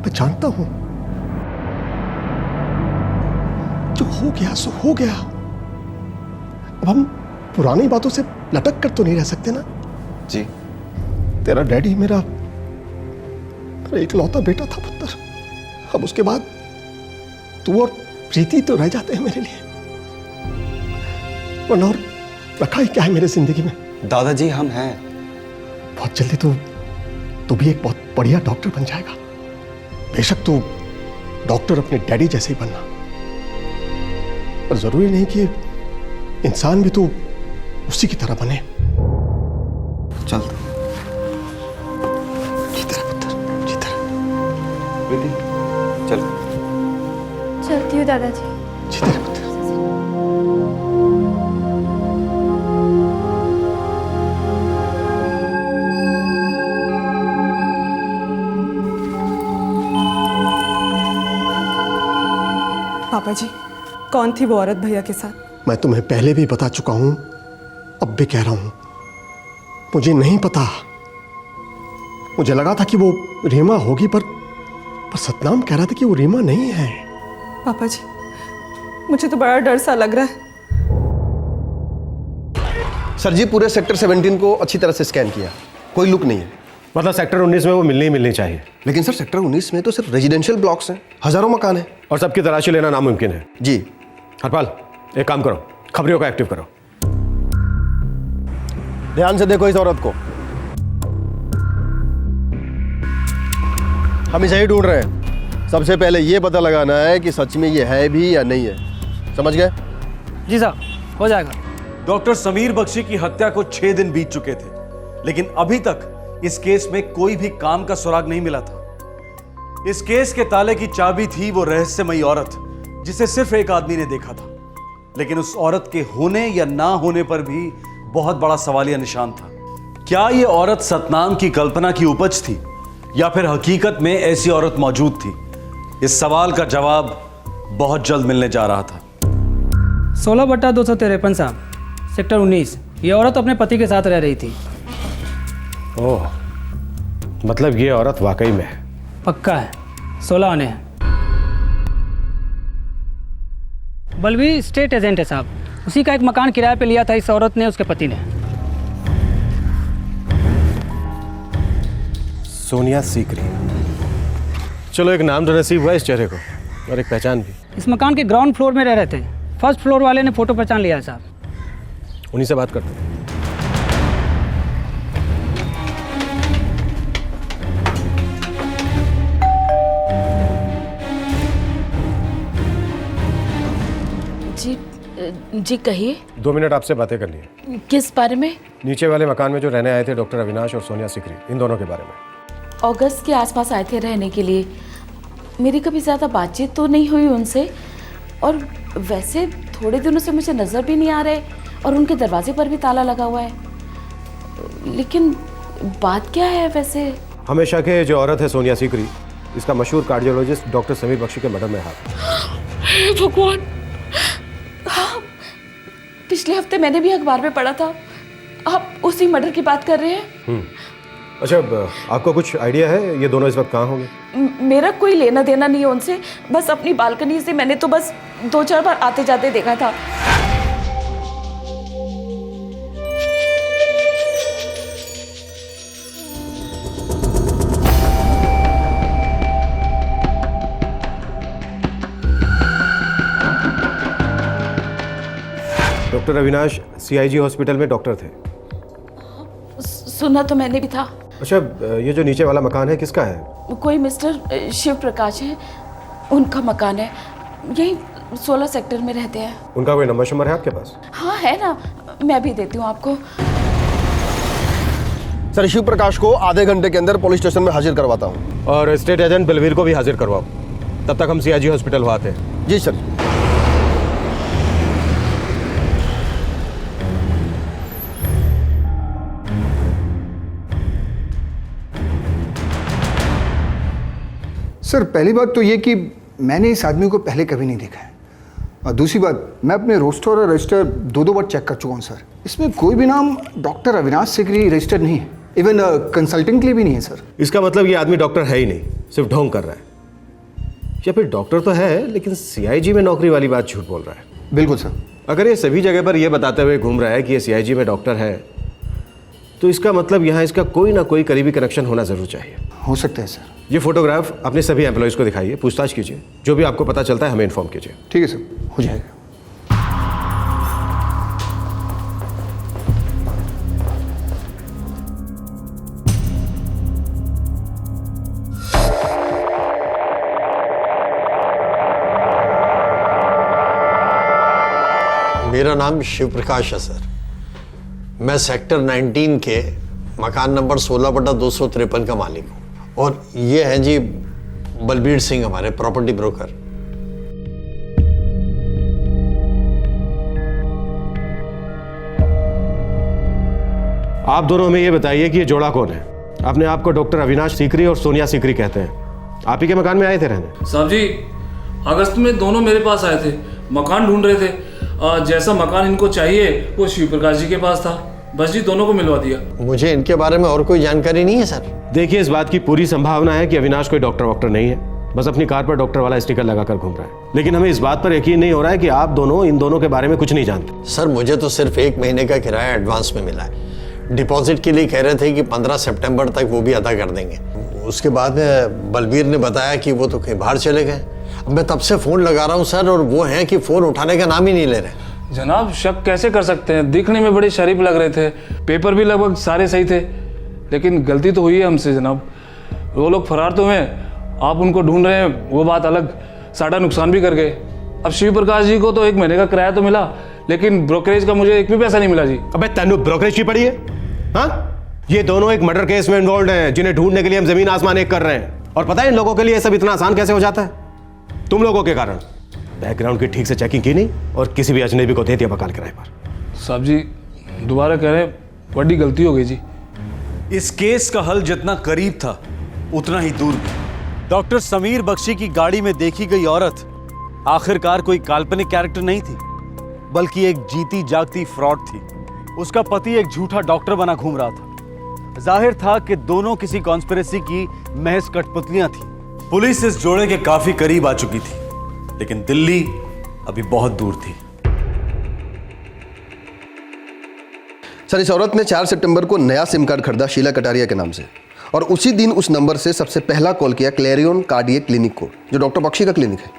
G: जानता हूं। जो हो गया सो हो गया। अब हम पुरानी बातों से लटक कर तो नहीं रह सकते ना।
P: जी।
G: तेरा डैडी मेरा इकलौता बेटा था पुत्र। अब उसके बाद तू और प्रीति तो रह जाते हैं मेरे लिए, वरना और रखा ही क्या है मेरे जिंदगी में।
P: दादाजी हम हैं।
G: बहुत जल्दी तू भी एक बहुत बढ़िया डॉक्टर बन जाएगा। बेशक तू डॉक्टर अपने डैडी जैसे ही बनना, पर जरूरी नहीं कि इंसान भी तू उसी की तरह बने।
P: चल चल।
Q: चलती हूँ दादाजी।
M: पापा जी, कौन थी वो औरत भैया के साथ?
G: मैं तुम्हें पहले भी बता चुका हूं, अब भी कह रहा हूं, मुझे नहीं पता। मुझे लगा था कि वो रीमा होगी, पर सतनाम कह रहा था कि वो रीमा नहीं है।
M: पापा जी, मुझे तो बड़ा डर सा लग रहा है।
K: सर जी, पूरे सेक्टर 17 को अच्छी तरह से स्कैन किया, कोई लुक नहीं है।
J: मतलब सेक्टर 19 में वो मिलनी चाहिए।
K: लेकिन सर सेक्टर 19 में तो सिर्फ रेजिडेंशियल ब्लॉक्स हैं, हजारों मकान हैं
J: और सबकी तलाशी लेना नामुमकिन है।
K: जी।
J: हरपाल, एक काम करो, खबरियों का एक्टिव करो।
K: ध्यान से देखो इस औरत को, हम इसे ही ढूंढ रहे हैं। सबसे पहले ये पता लगाना है कि सच में ये है भी या नहीं है। समझ गए?
I: जी साहब, हो जाएगा।
B: डॉक्टर समीर बख्शी की हत्या को 6 दिन बीत चुके थे, लेकिन अभी तक इस केस में कोई भी काम का सुराग नहीं मिला था। इस केस के ताले की चाबी थी वो रहस्यमयी औरत, जिसे सिर्फ एक आदमी ने देखा था, लेकिन उस औरत के होने या ना होने पर भी बहुत बड़ा सवालिया निशान था। क्या ये औरत सतनाम की कल्पना की उपज थी या फिर हकीकत में ऐसी औरत मौजूद थी? इस सवाल का जवाब बहुत जल्द मिलने जा रहा था।
I: 16/253 साहब, सेक्टर 19। ये औरत अपने पति के साथ रह रही थी।
J: ओह, मतलब ये औरत वाकई में है?
I: पक्का है, 16 आने हैं। बलवीर स्टेट एजेंट है साहब, उसी का एक मकान किराए पे लिया था इस औरत ने, उसके पति ने।
J: सोनिया सीकरी। चलो, एक नाम तो नसीब हुआ इस चेहरे को, और एक पहचान भी।
I: इस मकान के ग्राउंड फ्लोर में रह रहे थे। फर्स्ट फ्लोर वाले ने फोटो पहचान लिया है साहब।
J: उन्हीं से बात करते हैं।
A: जी कहिए।
J: 2 मिनट आपसे बातें करनी है।
A: किस बारे में?
J: नीचे वाले मकान में जो रहने आए थे डॉक्टर अविनाश और सोनिया सीकरी, इन दोनों के बारे में।
A: अगस्त के आसपास आए थे रहने के लिए। मेरी कभी ज़्यादा बातचीत तो नहीं हुई उनसे, और वैसे थोड़े दिनों से मुझे नज़र भी नहीं आ रहे, और उनके दरवाजे पर भी ताला लगा हुआ है। लेकिन बात क्या है वैसे?
J: हमेशा के जो औरत है सोनिया सीकरी, इसका मशहूर कार्डियोलॉजिस्ट डॉक्टर समीर बख्शी के मर्डर में हाथ।
A: हे भगवान! हाँ, पिछले हफ्ते मैंने भी अखबार में पढ़ा था। आप उसी मर्डर की बात कर रहे हैं?
J: अच्छा, आपको कुछ आइडिया है ये दोनों इस वक्त कहाँ होंगे?
A: मेरा कोई लेना देना नहीं है उनसे, बस अपनी बालकनी से मैंने तो बस 2-4 बार आते जाते देखा था।
J: डॉक्टर अविनाश CIG हॉस्पिटल में डॉक्टर थे।
A: सुना तो मैंने भी था।
J: अच्छा, ये जो नीचे वाला मकान है किसका है?
A: कोई मिस्टर शिव प्रकाश है, उनका मकान है। यही 16 सेक्टर में रहते हैं।
J: उनका कोई नंबर शंबर है आपके पास?
A: हाँ है ना, मैं भी देती हूँ आपको।
G: सर, शिव प्रकाश को आधे घंटे के अंदर पुलिस स्टेशन में हाजिर करवाता हूँ।
J: और स्टेट एजेंट बलवीर को भी हाजिर करवाओ, तब तक हम CIG हॉस्पिटल वहाँ आते हैं।
G: जी सर।
R: सर, पहली बात तो ये कि मैंने इस आदमी को पहले कभी नहीं देखा है, और दूसरी बात, मैं अपने रोस्टर और रजिस्टर 2-2 बार चेक कर चुका हूँ सर। इसमें कोई भी नाम डॉक्टर अविनाश सीकरी रजिस्टर्ड नहीं है, इवन कंसल्टिंग के लिए भी नहीं है सर।
J: इसका मतलब ये आदमी डॉक्टर है ही नहीं, सिर्फ ढोंग कर रहा है, या फिर डॉक्टर तो है लेकिन CIG में नौकरी वाली बात झूठ बोल रहा है।
R: बिल्कुल सर।
J: अगर ये सभी जगह पर ये बताते हुए घूम रहा है कि ये CIG में डॉक्टर है, तो इसका मतलब यहाँ इसका कोई ना कोई करीबी कनेक्शन होना जरूर चाहिए।
R: हो सकता है सर।
J: ये फोटोग्राफ अपने सभी एम्प्लॉयज को दिखाइए, पूछताछ कीजिए, जो भी आपको पता चलता है हमें इन्फॉर्म कीजिए।
R: ठीक है सर, हो जाएगा।
S: मेरा नाम शिव प्रकाश है सर। मैं सेक्टर 19 के मकान नंबर 16/253 का मालिक हूँ, और ये हैं जी बलबीर सिंह, हमारे प्रॉपर्टी ब्रोकर।
J: आप दोनों हमें ये बताइए कि ये जोड़ा कौन है? अपने आप को डॉक्टर अविनाश सीकरी और सोनिया सीकरी कहते हैं, आप ही के मकान में आए थे रहने?
T: साहब जी, अगस्त में दोनों मेरे पास आए थे, मकान ढूंढ रहे थे। जैसा मकान इनको चाहिए वो शिव प्रकाश जी के पास था, बस जी दोनों को मिलवा दिया।
S: मुझे इनके बारे में और कोई जानकारी नहीं है सर।
J: देखिए, इस बात की पूरी संभावना है कि अविनाश कोई डॉक्टर नहीं है, बस अपनी कार पर डॉक्टर वाला स्टिकर लगाकर घूम रहा है। लेकिन हमें इस बात पर यकीन नहीं हो रहा है कि आप दोनों इन दोनों के बारे में कुछ नहीं जानते।
S: सर, मुझे तो सिर्फ 1 महीने का किराया एडवांस में मिला है। डिपॉजिट के लिए कह रहे थे कि 15 सितंबर तक वो भी अदा कर देंगे। उसके बाद बलबीर ने बताया कि वो तो कहीं बाहर चले गए। अब मैं तब से फ़ोन लगा रहा हूँ सर, और वो हैं कि फ़ोन उठाने का नाम ही नहीं ले रहे।
T: जनाब, शक कैसे कर सकते हैं? दिखने में बड़े शरीफ लग रहे थे, पेपर भी लगभग सारे सही थे, लेकिन गलती तो हुई है हमसे जनाब। वो लोग फरार तो हैं, आप उनको ढूंढ रहे हैं वो बात अलग, सारा नुकसान भी कर गए। अब शिव प्रकाश जी को तो 1 महीने का किराया तो मिला, लेकिन ब्रोकरेज का मुझे 1 भी पैसा नहीं मिला जी।
J: अबे तेनू ब्रोकरेज की पड़ी है? हाँ, ये दोनों एक मर्डर केस में इन्वॉल्व हैं, जिन्हें ढूंढने के लिए हम जमीन आसमान एक कर रहे हैं। और पता है इन लोगों के लिए सब इतना आसान कैसे हो जाता है? तुम लोगों के कारण। बैकग्राउंड की ठीक से चेकिंग की नहीं और किसी भी अजनबी को दे दिया मकान किराए पर।
T: साहब जी, दोबारा कह रहे हैं, बड़ी गलती हो गई जी।
B: इस केस का हल जितना करीब था उतना ही दूर भी। डॉक्टर समीर बख्शी की गाड़ी में देखी गई औरत आखिरकार कोई काल्पनिक कैरेक्टर नहीं थी, बल्कि एक जीती जागती फ्रॉड थी। उसका पति एक झूठा डॉक्टर बना घूम रहा था। जाहिर था कि दोनों किसी कॉन्स्पिरेसी की महज कठपुतलियां थी। पुलिस इस जोड़े के काफी करीब आ चुकी थी, लेकिन दिल्ली अभी बहुत दूर थी।
K: सर, इस औरत ने 4 सितंबर को नया सिम कार्ड खरीदा शीला कटारिया के नाम से, और उसी दिन उस नंबर से सबसे पहला कॉल किया क्लेरियन कार्डियक क्लिनिक को, जो डॉक्टर बख्शी का क्लिनिक है।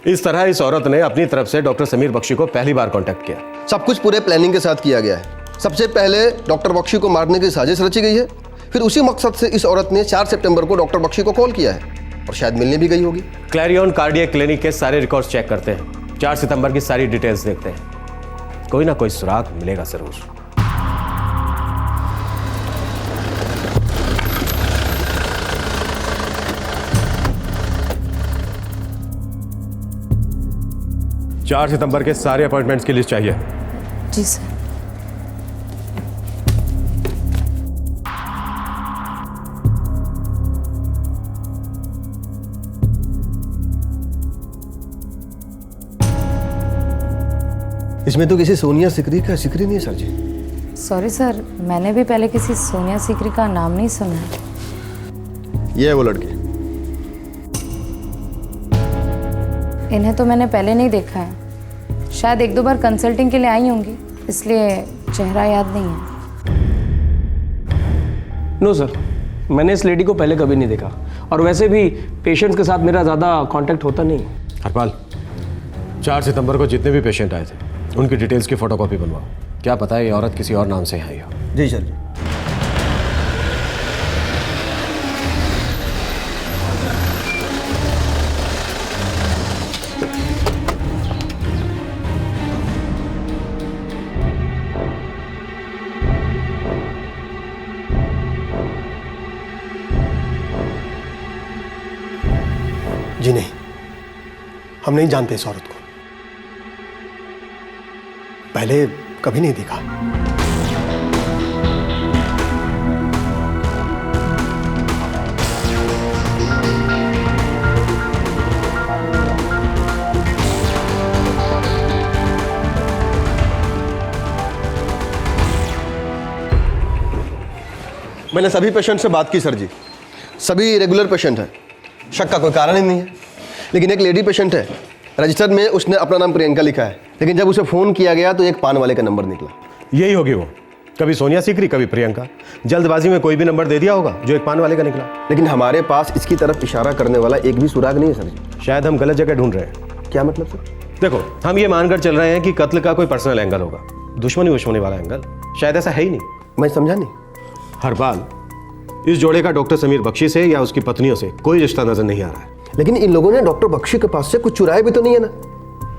J: इस तरह इस औरत ने अपनी तरफ से डॉक्टर समीर बख्शी को पहली बार कांटेक्ट किया।
K: सब कुछ पूरे प्लानिंग के साथ किया गया है। सबसे पहले डॉक्टर बख्शी को मारने की साजिश रची गई है, फिर उसी मकसद से इस औरत ने 4 सितंबर को डॉक्टर बख्शी को कॉल किया है, और शायद मिलने भी गई होगी।
J: क्लेरियन कार्डियक क्लिनिक के सारे रिकॉर्ड्स चेक करते हैं, 4 सितंबर की सारी डिटेल्स देखते हैं। कोई ना कोई सुराग मिलेगा जरूर। चार सितंबर के सारे अपॉइंटमेंट्स की लिस्ट चाहिए।
C: जी सर।
K: इसमें तो किसी सोनिया सिकरी का जिक्र नहीं है सर जी।
C: सॉरी सर, मैंने भी पहले किसी सोनिया सिकरी का नाम नहीं सुना।
K: ये है वो लड़की।
C: इन्हें तो मैंने पहले नहीं देखा है, शायद 1-2 बार कंसल्टिंग के लिए आई होंगी, इसलिए चेहरा याद नहीं है।
F: नो सर, मैंने इस लेडी को पहले कभी नहीं देखा, और वैसे भी पेशेंट्स के साथ मेरा ज़्यादा कांटेक्ट होता नहीं।
J: हरपाल, 4 सितंबर को जितने भी पेशेंट आए थे उनकी डिटेल्स की फोटोकॉपी बनवाओ। क्या पता है ये औरत किसी और नाम से आई हो।
K: जी सर जी।
G: जी नहीं, हम नहीं जानते इस औरत को, पहले कभी नहीं देखा।
K: मैंने सभी पेशेंट से बात की सर जी, सभी रेगुलर पेशेंट हैं, शक का कोई कारण ही नहीं है। लेकिन एक लेडी पेशेंट है, रजिस्टर में उसने अपना नाम प्रियंका लिखा है, लेकिन जब उसे फ़ोन किया गया तो एक पान वाले का नंबर निकला।
J: यही होगी वो, कभी सोनिया सिकरी कभी प्रियंका, जल्दबाजी में कोई भी नंबर दे दिया होगा जो एक पान वाले का निकला।
K: लेकिन हमारे पास इसकी तरफ इशारा करने वाला एक भी सुराग नहीं है सर जी।
J: शायद हम गलत जगह ढूंढ रहे हैं।
K: क्या मतलब सर?
J: देखो, हम ये मानकर चल रहे हैं कि कत्ल का कोई पर्सनल एंगल होगा, दुश्मनी वाला एंगल। शायद ऐसा है ही नहीं।
K: मैं समझा नहीं।
J: हरपाल, इस जोड़े का डॉक्टर समीर बख्शी से या उसकी पत्नियों से कोई रिश्ता नजर नहीं आ रहा है।
K: लेकिन इन लोगों ने डॉक्टर बख्शी के पास से कुछ चुराया भी तो नहीं है ना।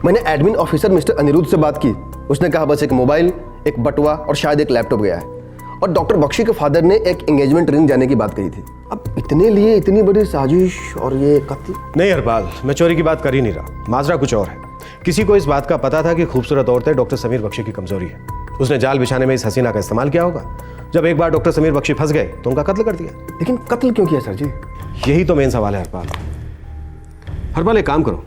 K: मैंने एडमिन ऑफिसर मिस्टर अनिरुद्ध से बात की, उसने कहा बस एक मोबाइल, एक बटुआ और शायद एक लैपटॉप गया है। और डॉक्टर बख्शी के फादर ने एक एंगेजमेंट रिंग जाने की बात कही थी। अब इतने लिए इतनी बड़ी साजिश और ये कत्ल।
J: नहीं हरपाल, मैं चोरी की बात कर ही नहीं रहा, माजरा कुछ और है। किसी को इस बात का पता था कि खूबसूरत औरतें डॉक्टर समीर बख्शी की कमजोरी है। उसने जाल बिछाने में इस हसीना का इस्तेमाल किया होगा। जब एक बार डॉक्टर समीर बख्शी फंस गए तो उनका कत्ल कर दिया।
K: लेकिन कत्ल क्यों किया सर जी?
J: यही तो मेन सवाल है हरपाल। हरपाल, एक काम करो,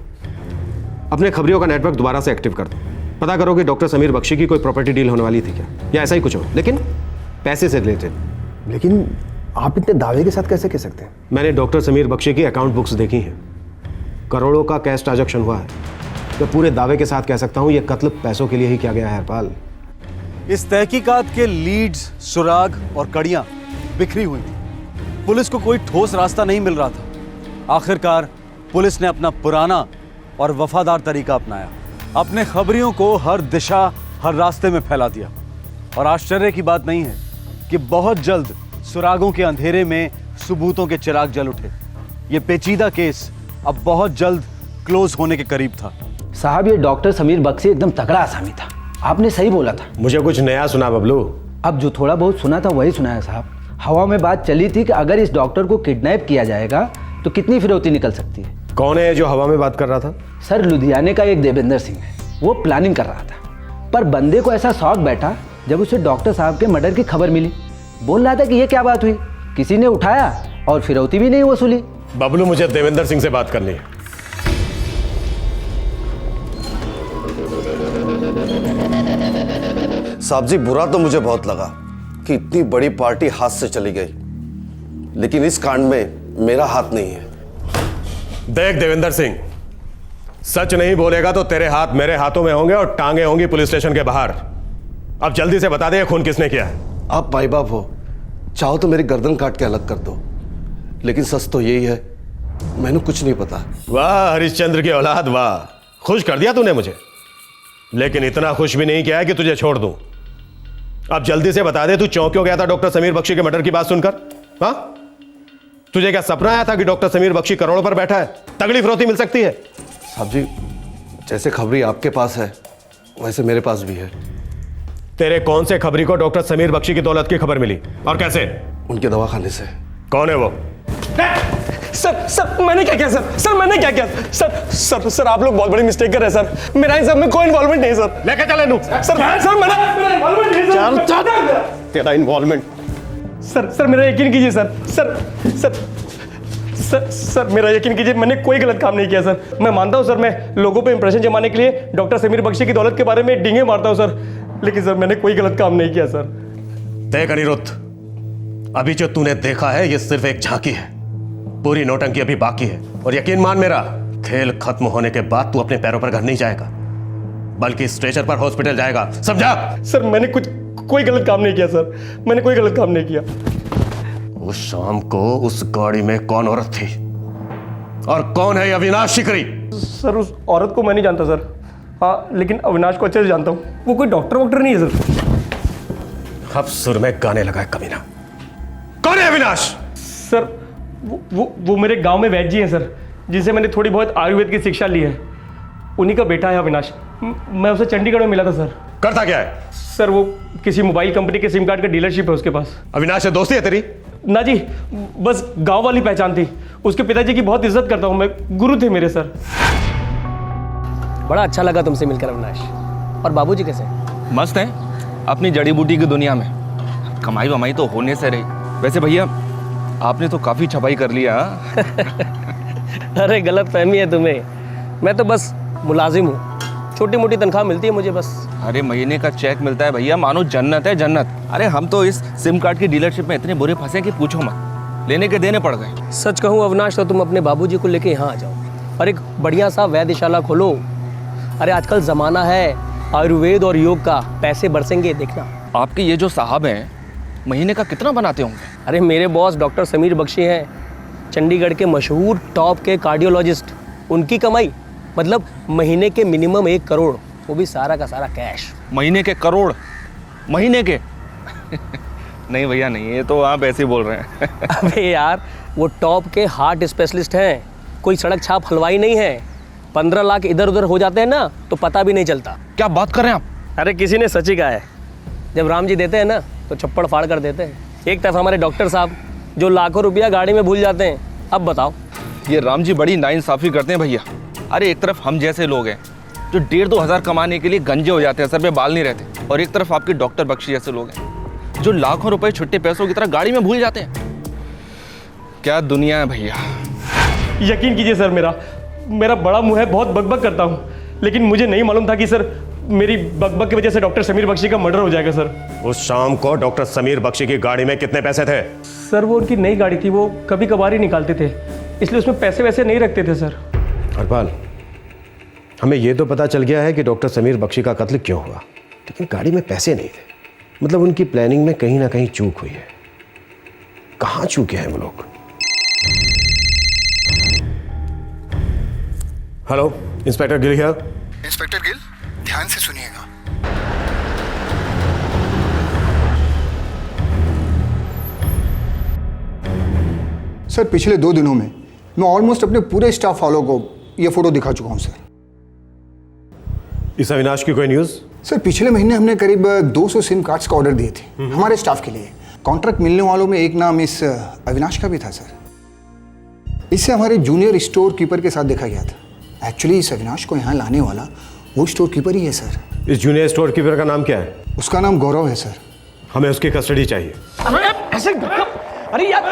J: अपने खबरियों का नेटवर्क दोबारा से एक्टिव कर दो। पता करो कि डॉक्टर समीर बख्शी की कोई प्रॉपर्टी डील होने वाली थी क्या, या ऐसा ही कुछ हो, लेकिन पैसे से रिलेटेड।
K: लेकिन आप इतने दावे के साथ कैसे कह सकते हैं?
J: मैंने डॉक्टर समीर बख्शी की अकाउंट बुक्स देखी हैं, करोड़ों का कैश ट्रांजैक्शन हुआ है। तो पूरे दावे के साथ कह सकता हूं यह कत्ल पैसों के लिए ही किया गया है हरपाल।
B: इस तहकीकात के लीड्स, सुराग और कड़ियां बिखरी हुई थी। पुलिस को कोई ठोस रास्ता नहीं मिल रहा था। आखिरकार पुलिस ने अपना पुराना और वफादार तरीका अपनाया, अपने खबरियों को हर दिशा, हर रास्ते में फैला दिया। और आश्चर्य की बात नहीं है कि बहुत जल्द सुरागों के अंधेरे में सबूतों के चिराग जल उठे। ये पेचीदा केस अब बहुत जल्द क्लोज होने के करीब था।
H: साहब, ये डॉक्टर समीर बख्शी एकदम तगड़ा आसामी था, आपने सही बोला था।
J: मुझे कुछ नया सुना बबलू।
H: अब जो थोड़ा बहुत सुना था वही सुना है साहब। हवा में बात चली थी कि अगर इस डॉक्टर को किडनैप किया जाएगा तो कितनी फिरौती निकल सकती है।
J: कौन है जो हवा में बात कर रहा था?
H: सर, लुधियाने का एक देवेंद्र सिंह है, वो प्लानिंग कर रहा था, पर बंदे को ऐसा शौक बैठा जब उसे डॉक्टर साहब के मर्डर की खबर मिली। बोल रहा था कि ये क्या बात हुई, किसी ने उठाया और फिरौती भी नहीं वसूली।
J: बबलू, मुझे देवेंद्र सिंह से बात करनी है।
K: साहब जी, बुरा तो मुझे बहुत लगा कि इतनी बड़ी पार्टी हाथ से चली गई, लेकिन इस कांड में मेरा हाथ नहीं है।
J: देख देवेंद्र सिंह, सच नहीं बोलेगा तो तेरे हाथ मेरे हाथों में होंगे और टांगे होंगी पुलिस स्टेशन के बाहर। अब जल्दी से बता दे खून किसने किया है।
K: आप भाई बाप हो, चाहो तो मेरी गर्दन काट के अलग कर दो, लेकिन सच तो यही है, मैंने कुछ नहीं पता।
J: वाह हरिश्चंद्र की औलाद, वाह, खुश कर दिया तूने मुझे, लेकिन इतना खुश भी नहीं किया है कि तुझे छोड़ दूं। अब जल्दी से बता दे, तू चौंक क्यों गया था डॉक्टर समीर बख्शी के मर्डर की बात सुनकर? हाँ, तुझे क्या सपना आया था कि डॉक्टर समीर बख्शी करोड़ों पर बैठा है, तगड़ी फिरौती मिल सकती है?
K: साहब जी, जैसे खबरी आपके पास है वैसे मेरे पास भी है।
J: तेरे कौन से खबरी को डॉक्टर समीर बख्शी की दौलत की खबर मिली और कैसे?
K: उनके दवाखाने से।
J: कौन है वो?
I: सर मैंने क्या किया सर मैंने क्या किया सर आप लोग बहुत बड़ी मिस्टेक कर रहे हैं सर। मेरा इन सब में कोई इन्वॉल्वमेंट नहीं सर।
J: लेके चले नू।
I: सर मेरा इन्वॉल्वमेंट नहीं सर।
J: तेरा इन्वॉल्वमेंट?
I: सर मेरा यकीन कीजिए सर मेरा यकीन कीजिए, मैंने कोई गलत काम नहीं किया सर। मैं मानता हूँ सर, मैं लोगों पे इंप्रेशन जमाने के लिए डॉक्टर समीर बख्शी की दौलत के बारे में डींगे मारता हूँ सर, लेकिन सर मैंने कोई गलत काम नहीं किया सर।
J: देख अनिरुद्ध, अभी जो तूने देखा है ये सिर्फ एक झांकी है, पूरी नौटंकी अभी बाकी है। और यकीन मान मेरा, खेल खत्म होने के बाद तू अपने पैरों पर घर नहीं जाएगा, बल्कि स्ट्रेचर पर हॉस्पिटल जाएगा, समझा?
I: सर मैंने कोई गलत काम नहीं किया सर, मैंने कोई गलत काम नहीं किया।
J: उस शाम को उस गाड़ी में कौन औरत थी और कौन है अविनाश शिकरी?
I: सर उस औरत को मैं नहीं जानता सर, हाँ लेकिन अविनाश को अच्छे से जानता हूँ। वो कोई डॉक्टर नहीं है सर।
J: अब सुर में गाने लगा है कमीना। कौन है अविनाश?
I: सर वो मेरे गांव में वैद्य जी हैं सर, जिनसे मैंने थोड़ी बहुत आयुर्वेद की शिक्षा ली है। उन्हीं का बेटा है अविनाश। मैं उसे चंडीगढ़ में मिला था सर।
J: करता क्या है?
I: सर वो किसी मोबाइल कंपनी के सिम कार्ड का डीलरशिप है उसके पास।
J: अविनाश से दोस्ती है तेरी?
I: ना जी, बस गांव वाली पहचान थी। उसके पिताजी की बहुत इज्जत करता हूँ मैं, गुरु थे मेरे सर।
F: बड़ा अच्छा लगा तुमसे मिलकर अविनाश। और बाबूजी कैसे?
D: मस्त है अपनी जड़ी बूटी की दुनिया में, कमाई वमाई तो होने से रही। वैसे भैया आपने तो काफ़ी छपाई कर लिया।
F: अरे गलत फहमी है तुम्हें, मैं तो बस मुलाजिम हूँ, छोटी मोटी तनख्वाह मिलती है मुझे बस।
D: अरे महीने का चेक मिलता है भैया, मानो जन्नत है जन्नत। अरे हम तो इस सिम कार्ड की डीलरशिप में इतने बुरे फंसे कि पूछो मत, लेने के देने पड़ गए।
F: सच कहूँ अविनाश, तो तुम अपने बाबूजी को लेके यहाँ आ जाओ और एक बढ़िया सा वैद्यशाला खोलो। अरे आजकल ज़माना है आयुर्वेद और योग का, पैसे बरसेंगे देखना।
D: आपके ये जो साहब हैं महीने का कितना बनाते होंगे?
F: अरे मेरे बॉस डॉक्टर समीर बख्शी हैं, चंडीगढ़ के मशहूर टॉप के कार्डियोलॉजिस्ट। उनकी कमाई मतलब महीने के मिनिमम 1 करोड़, वो भी सारा का सारा कैश।
D: महीने के करोड़? महीने के? नहीं भैया नहीं, ये तो आप ऐसे ही बोल रहे हैं।
F: अबे यार वो टॉप के हार्ट स्पेशलिस्ट हैं, कोई सड़क छाप हलवाई नहीं है। 15 लाख इधर उधर हो जाते हैं ना तो पता भी नहीं चलता।
D: क्या बात कर रहे हैं आप?
F: अरे किसी ने सच ही कहा है, जब राम जी देते हैं ना तो छप्पड़ फाड़ कर देते हैं। एक तरफ हमारे डॉक्टर साहब जो लाखों रुपया गाड़ी में भूल जाते हैं। अब बताओ,
D: ये राम जी बड़ी नाइंसाफ़ी करते हैं भैया। अरे एक तरफ हम जैसे लोग हैं जो 1,500-2 हज़ार कमाने के लिए गंजे हो जाते हैं, सर पे बाल नहीं रहते, और एक तरफ आपके डॉक्टर बख्शी जैसे लोग हैं जो लाखों रुपए छुट्टे पैसों की तरह गाड़ी में भूल जाते हैं। क्या दुनिया है भैया।
I: यकीन कीजिए सर, मेरा बड़ा मुंह है, बहुत बकबक करता हूँ, लेकिन मुझे नहीं मालूम था कि सर मेरी बकबक की वजह से डॉक्टर समीर बख्शी का मर्डर हो जाएगा सर।
J: उस शाम को डॉक्टर समीर बख्शी की गाड़ी में कितने पैसे थे?
I: सर वो उनकी नई गाड़ी थी, वो कभी कभार ही निकालते थे, इसलिए उसमें पैसे वैसे नहीं रखते थे सर।
J: हरपाल, हमें यह तो पता चल गया है कि डॉक्टर समीर बख्शी का कत्ल क्यों हुआ, लेकिन गाड़ी में पैसे नहीं थे। मतलब उनकी प्लानिंग में कहीं ना कहीं चूक हुई है। कहाँ चूके हैं वो लोग? Hello, inspector Gill here.
R: Inspector Gill, ध्यान से सुनिएगा। सर पिछले 2 दिनों में मैं ऑलमोस्ट अपने पूरे स्टाफ वालों को ये फोटो दिखा चुका हूं सर।
J: इस अविनाश की कोई न्यूज़?
R: सर पिछले महीने हमने करीब 200 सिम कार्ड्स का ऑर्डर दिए थे हमारे स्टाफ के लिए। कॉन्ट्रैक्ट मिलने वालों में एक नाम इस अविनाश का भी था सर। इससे हमारे जूनियर स्टोर कीपर के साथ देखा गया था। एक्चुअली इस अविनाश को यहाँ लाने वाला वो स्टोर कीपर ही है सर।
J: इस जूनियर स्टोर कीपर का नाम क्या है?
R: उसका नाम गौरव है सर।
J: हमें उसकी कस्टडी चाहिए।
F: ऐसे अरे यार,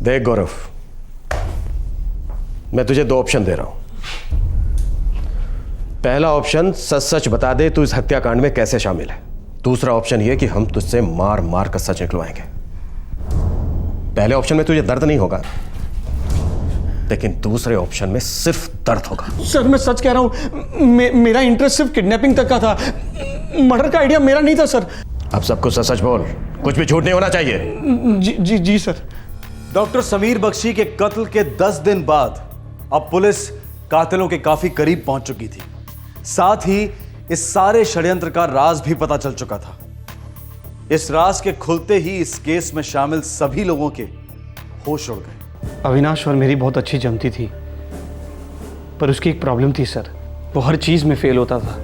J: देख गौरव, मैं तुझे 2 ऑप्शन दे रहा हूं। पहला ऑप्शन, सच सच बता दे तू इस हत्याकांड में कैसे शामिल है। दूसरा ऑप्शन यह कि हम तुझसे मार मार कर सच निकलवाएंगे। पहले ऑप्शन में तुझे दर्द नहीं होगा, लेकिन दूसरे ऑप्शन में सिर्फ दर्द होगा।
I: सर मैं सच कह रहा हूं, मेरा इंटरेस्ट सिर्फ किडनैपिंग तक का था, मर्डर का आइडिया मेरा नहीं था सर।
J: अब सब कुछ सच सच बोल, कुछ भी झूठ नहीं होना चाहिए।
I: जी सर।
B: डॉक्टर समीर बख्शी के कत्ल के 10 दिन बाद अब पुलिस कातिलों के काफी करीब पहुंच चुकी थी। साथ ही इस सारे षड्यंत्र का राज भी पता चल चुका था। इस राज के खुलते ही इस केस में शामिल सभी लोगों के होश उड़ गए।
I: अविनाश और मेरी बहुत अच्छी जमती थी, पर उसकी एक प्रॉब्लम थी सर, वो हर चीज में फेल होता था,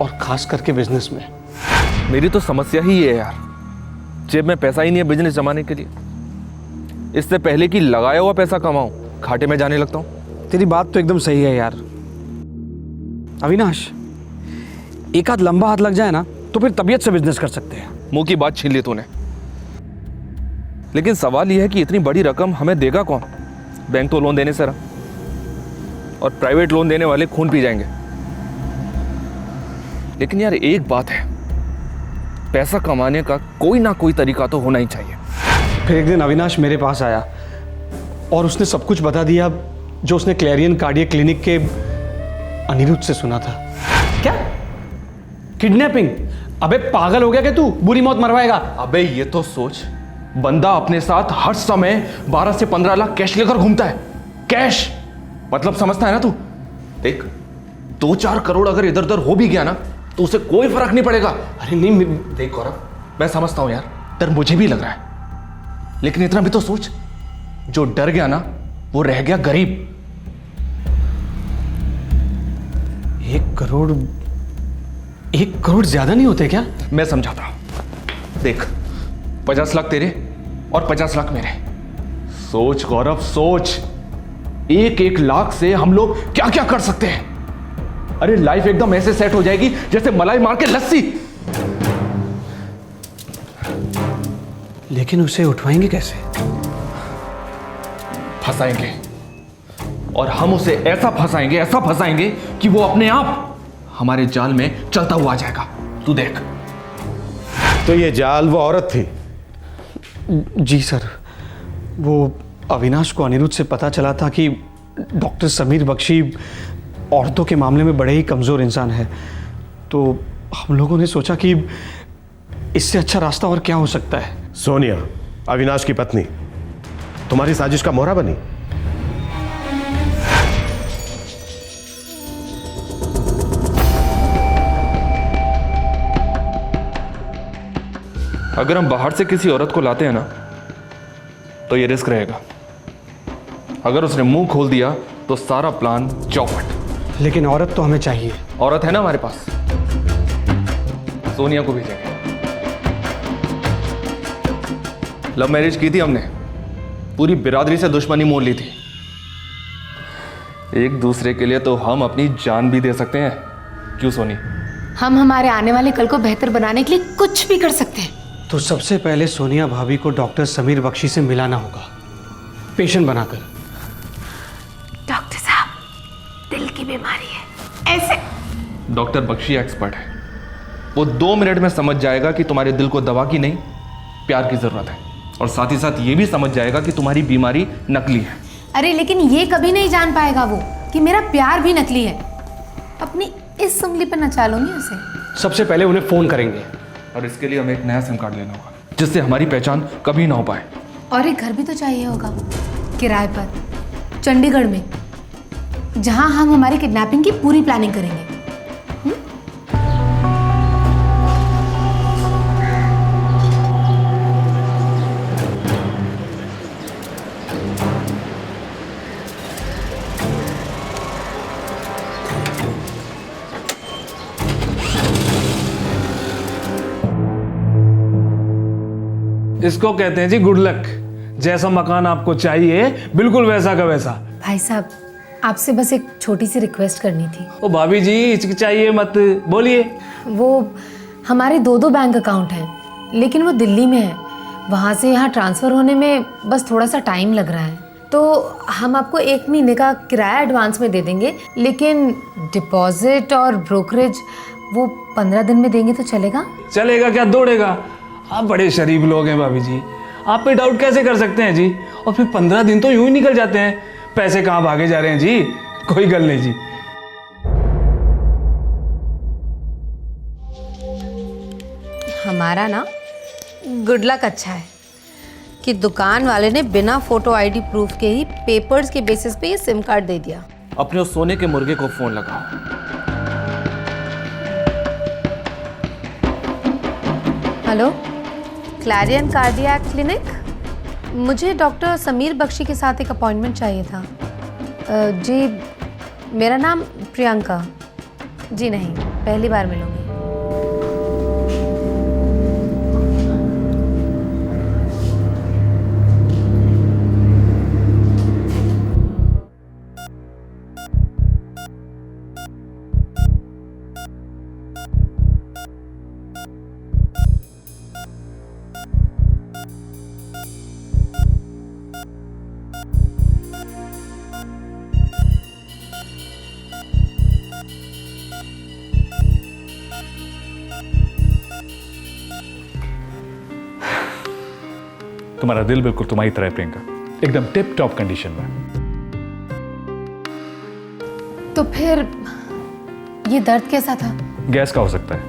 I: और खास करके बिजनेस में।
D: मेरी तो समस्या ही ये है यार, जेब में पैसा ही नहीं है बिजनेस जमाने के लिए। इससे पहले कि लगाया हुआ पैसा कमाऊं, घाटे में जाने लगता हूं।
F: तेरी बात तो एकदम सही है यार अविनाश, एक आध लंबा हाथ लग जाए ना तो फिर तबीयत से बिजनेस कर सकते हैं।
D: मुंह की बात छीन ली तूने। लेकिन सवाल यह है कि इतनी बड़ी रकम हमें देगा कौन? बैंक तो लोन देने से रहा, और प्राइवेट लोन देने वाले खून पी जाएंगे। लेकिन यार एक बात है, पैसा कमाने का कोई ना कोई तरीका तो होना ही चाहिए।
I: फिर एक दिन अविनाश मेरे पास आया और उसने सब कुछ बता दिया जो उसने क्लेरियन कार्डियक क्लिनिक के अनिरुद्ध से सुना था। क्या किडनैपिंग? अबे पागल हो गया क्या तू? बुरी मौत मरवाएगा?
D: अबे ये तो सोच, बंदा अपने साथ हर समय 12 से 15 लाख कैश लेकर घूमता है। कैश मतलब समझता है ना तू? देख 2-4 करोड़ अगर इधर उधर हो भी गया ना तो उसे कोई फर्क नहीं पड़ेगा।
I: अरे नहीं
D: देख गौरव, मैं समझता हूं यार, डर मुझे भी लग रहा है, लेकिन इतना भी तो सोच, जो डर गया ना वो रह गया गरीब।
I: 1 करोड़ ज्यादा नहीं होते क्या?
D: मैं समझाता हूं। देख 50 लाख तेरे और 50 लाख मेरे। सोच गौरव सोच, 1-1 लाख से हम लोग क्या क्या कर सकते हैं। अरे लाइफ एकदम ऐसे सेट हो जाएगी जैसे मलाई मार के लस्सी।
I: लेकिन उसे उठवाएंगे कैसे?
D: फंसाएंगे, और हम उसे ऐसा फंसाएंगे कि वो अपने आप हमारे जाल में चलता हुआ आ जाएगा। तू देख।
J: तो ये जाल वो औरत थी?
I: जी सर, वो अविनाश को अनिरुद्ध से पता चला था कि डॉक्टर समीर बख्शी औरतों के मामले में बड़े ही कमज़ोर इंसान है, तो हम लोगों ने सोचा कि इससे अच्छा रास्ता और क्या हो सकता है।
J: सोनिया, अविनाश की पत्नी, तुम्हारी साजिश का मोहरा बनी?
D: अगर हम बाहर से किसी औरत को लाते हैं ना तो ये रिस्क रहेगा। अगर उसने मुंह खोल दिया तो सारा प्लान चौपट।
I: लेकिन औरत तो हमें चाहिए।
D: औरत है ना हमारे पास, सोनिया को भेजेंगे। लव मैरिज की थी हमने, पूरी बिरादरी से दुश्मनी मोल ली थी। एक दूसरे के लिए तो हम अपनी जान भी दे सकते हैं, क्यों सोनी?
C: हम हमारे आने वाले कल को बेहतर बनाने के लिए कुछ भी कर सकते हैं।
I: तो सबसे पहले सोनिया भाभी को डॉक्टर समीर बख्शी से मिलाना होगा, पेशेंट बनाकर।
A: डॉक्टर साहब, दिल की बीमारी है ऐसे।
D: डॉक्टर बख्शी एक्सपर्ट है, वो 2 मिनट में समझ जाएगा कि तुम्हारे दिल को दवा की नहीं प्यार की जरूरत है, और साथ ही साथ ये भी समझ जाएगा कि तुम्हारी बीमारी नकली है।
C: अरे लेकिन ये कभी नहीं जान पाएगा वो कि मेरा प्यार भी नकली है। अपनी इस उंगली पर नचा लूंगी उसे।
I: सबसे पहले उन्हें फोन करेंगे,
D: और इसके लिए हमें एक नया सिम कार्ड लेना होगा जिससे हमारी पहचान कभी ना हो पाए।
C: और एक घर भी तो चाहिए होगा किराए पर, चंडीगढ़ में, जहां हम हमारी किडनैपिंग की पूरी प्लानिंग करेंगे।
T: इसको कहते हैं जी गुड लक। जैसा मकान आपको चाहिए बिल्कुल वैसा का वैसा।
C: भाई साहब, आपसे बस एक छोटी सी रिक्वेस्ट करनी थी।
T: ओ भाभी जी हिचकिचाइए मत, बोलिए।
C: वो हमारे 2 बैंक अकाउंट हैं, लेकिन वो दिल्ली में है। वहाँ से यहाँ ट्रांसफ़र होने में बस थोड़ा सा टाइम लग रहा है, तो हम आपको 1 महीने का किराया एडवांस में दे देंगे, लेकिन डिपॉजिट और ब्रोकरेज वो 15 दिन में देंगे तो चलेगा?
T: चलेगा क्या दौड़ेगा? आप बड़े शरीफ लोग हैं भाभी जी, आप पे डाउट कैसे कर सकते हैं जी? और फिर 15 दिन तो यूं ही निकल जाते हैं, पैसे कहाँ भागे जा रहे हैं जी? कोई गल नहीं जी।
C: हमारा ना गुड लक अच्छा है कि दुकान वाले ने बिना फोटो आईडी प्रूफ के ही पेपर्स के बेसिस पे ये सिम कार्ड दे दिया।
D: अपने उस सोने के मुर्गे को फोन लगाओ।
C: Hello, Clarion cardiac clinic. मुझे डॉक्टर समीर बख्शी के साथ एक अपॉइंटमेंट चाहिए था। जी, मेरा नाम प्रियंका। जी नहीं, पहली बार मिलूंगी।
U: तुम्हारा दिल बिल्कुल तुम्हारी तरह है प्रियंका, एकदम टिप टॉप कंडीशन में।
C: तो फिर ये दर्द कैसा था?
U: गैस का हो सकता है,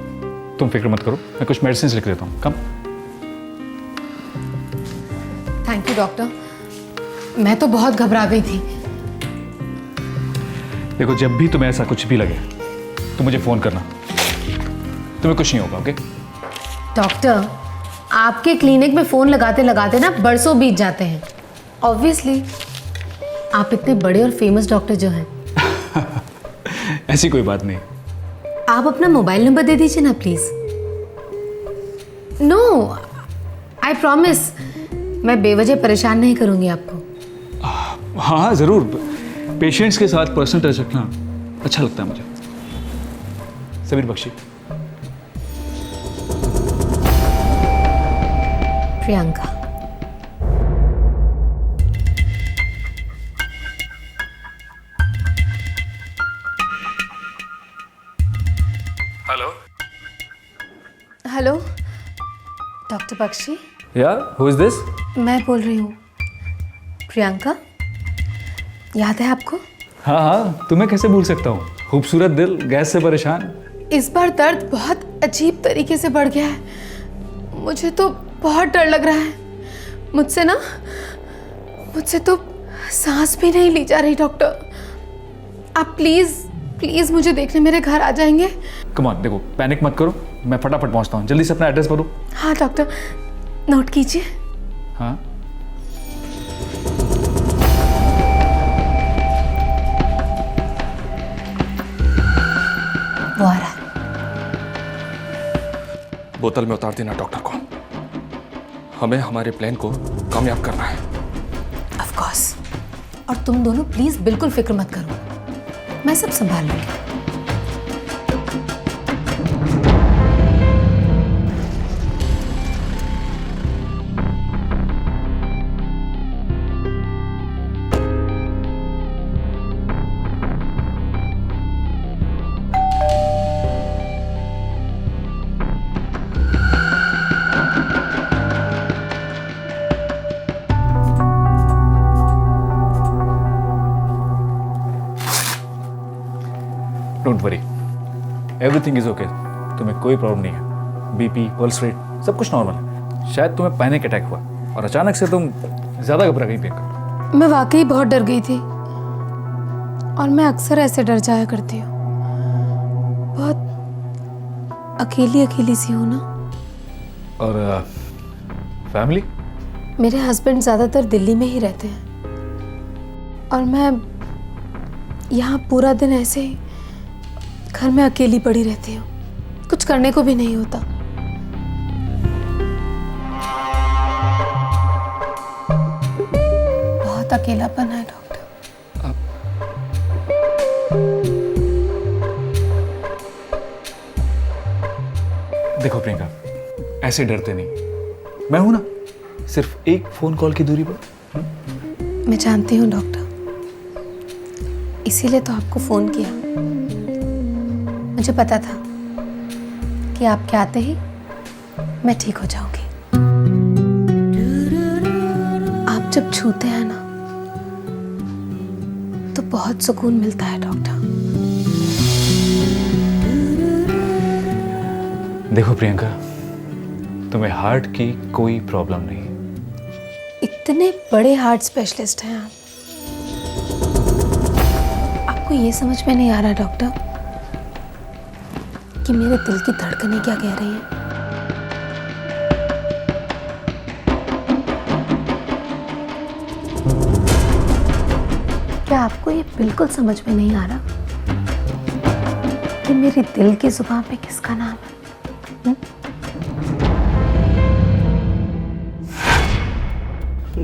U: तुम फिक्र मत करो, मैं कुछ मेडिसिन लिख देता हूँ। कम।
C: थैंक यू डॉक्टर, मैं तो बहुत घबरा गई थी।
U: देखो, जब भी तुम्हें ऐसा कुछ भी लगे तो मुझे फोन करना, तुम्हें कुछ नहीं होगा। ओके
C: डॉक्टर, आपके क्लिनिक में फ़ोन लगाते लगाते ना बरसों बीत जाते हैं। ऑब्वियसली आप इतने बड़े और फेमस डॉक्टर जो हैं।
U: ऐसी कोई बात नहीं।
C: आप अपना मोबाइल नंबर दे दीजिए ना प्लीज़। नो, आई प्रॉमिस, मैं बेवजह परेशान नहीं करूंगी आपको।
U: हाँ हाँ ज़रूर, पेशेंट्स के साथ पर्सनल टच रखना अच्छा लगता है मुझे। Sameer Bakshi.
C: Priyanka.
U: Hello
C: hello doctor Bakshi.
U: Yeah who is this?
C: मैं बोल रही हूँ प्रियंका, याद है आपको?
U: हाँ हाँ, तुम्हें कैसे भूल सकता हूँ। खूबसूरत दिल, गैस से परेशान।
C: इस बार दर्द बहुत अजीब तरीके से बढ़ गया है। मुझे तो बहुत डर लग रहा है। मुझसे तो सांस भी नहीं ली जा रही डॉक्टर। आप प्लीज मुझे देखने मेरे घर आ जाएंगे?
U: कम ऑन, देखो पैनिक मत करो, मैं फटाफट पहुंचता हूँ। जल्दी से अपना एड्रेस बोलो।
C: हाँ डॉक्टर, नोट कीजिए।
U: हाँ,
C: वो आ रहा है।
D: बोतल में उतार देना डॉक्टर को, हमें हमारे प्लान को कामयाब करना है।
C: Of course. और तुम दोनों प्लीज बिल्कुल फिक्र मत करो, मैं सब संभाल लूंगी।
U: Don't worry, everything is okay. तुम्हें कोई प्रॉब्लम नहीं है। बीपी, पल्स रेट सब कुछ नॉर्मल है। शायद तुम्हें पैनिक अटैक हुआ और अचानक से तुम ज़्यादा घबरा गई प्रियंका।
C: मैं वाकई बहुत डर गई थी और मैं अक्सर ऐसे डर जाया करती हूँ। बहुत अकेली सी हूँ ना।
U: और फैमिली?
C: मेरे हस्बैंड ज़्यादातर दिल्ली में ही रहते हैं और मैं यहाँ पूरा दिन ऐसे ही घर में अकेली पड़ी रहती हूँ, कुछ करने को भी नहीं होता। बहुत अकेलापन है डॉक्टर।
U: देखो प्रियंका, ऐसे डरते नहीं, मैं हूं ना, सिर्फ एक फोन कॉल की दूरी पर।
C: मैं जानती हूँ डॉक्टर, इसीलिए तो आपको फोन किया। मुझे पता था कि आपके आते ही मैं ठीक हो जाऊंगी। आप जब छूते हैं ना तो बहुत सुकून मिलता है डॉक्टर।
U: देखो प्रियंका, तुम्हें हार्ट की कोई प्रॉब्लम नहीं।
C: इतने बड़े हार्ट स्पेशलिस्ट हैं आप, आपको ये समझ में नहीं आ रहा डॉक्टर कि मेरे दिल की धड़कनें क्या कह रही हैं। क्या आपको ये बिल्कुल समझ में नहीं आ रहा कि मेरे दिल की जुबान पे किसका नाम है?